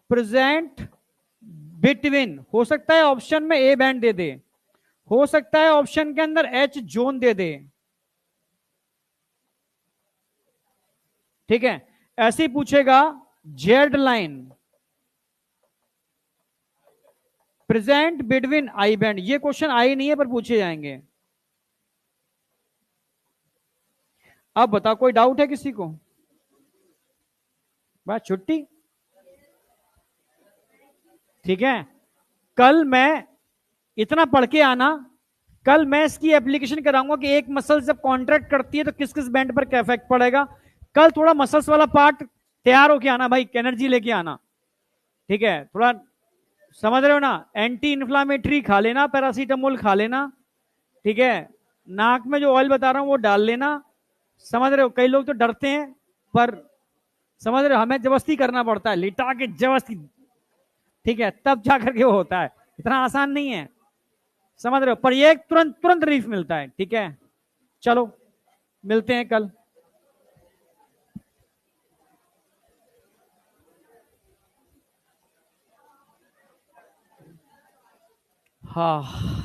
प्रेजेंट बिटवीन, हो सकता है ऑप्शन में ए बैंड दे दे, हो सकता है ऑप्शन के अंदर एच जोन दे दे। ठीक है, ऐसे ही पूछेगा Z line present between I band. ये क्वेश्चन आई नहीं है पर पूछे जाएंगे। अब बताओ, कोई डाउट है किसी को? बस छुट्टी। ठीक है, कल मैं इतना पढ़ के आना, कल मैं इसकी एप्लीकेशन कराऊंगा कि एक मसल जब कॉन्ट्रैक्ट करती है तो किस किस बैंड पर क्या इफेक्ट पड़ेगा। कल थोड़ा मसल्स वाला पार्ट तैयार होके आना भाई, एनर्जी लेके आना। ठीक है, थोड़ा समझ रहे हो ना? एंटी इन्फ्लामेटरी खा लेना, पैरासीटामोल खा लेना। ठीक है, नाक में जो ऑयल बता रहा हूं वो डाल लेना। समझ रहे हो? कई लोग तो डरते हैं, पर समझ रहे हो, हमें जबरदस्ती करना पड़ता है, लिटा के जबरदस्ती। ठीक है, तब जा करके वो होता है, इतना आसान नहीं है। समझ रहे हो? पर ये तुरंत तुरंत रिलीफ मिलता है। ठीक है, चलो मिलते हैं कल। हाँ।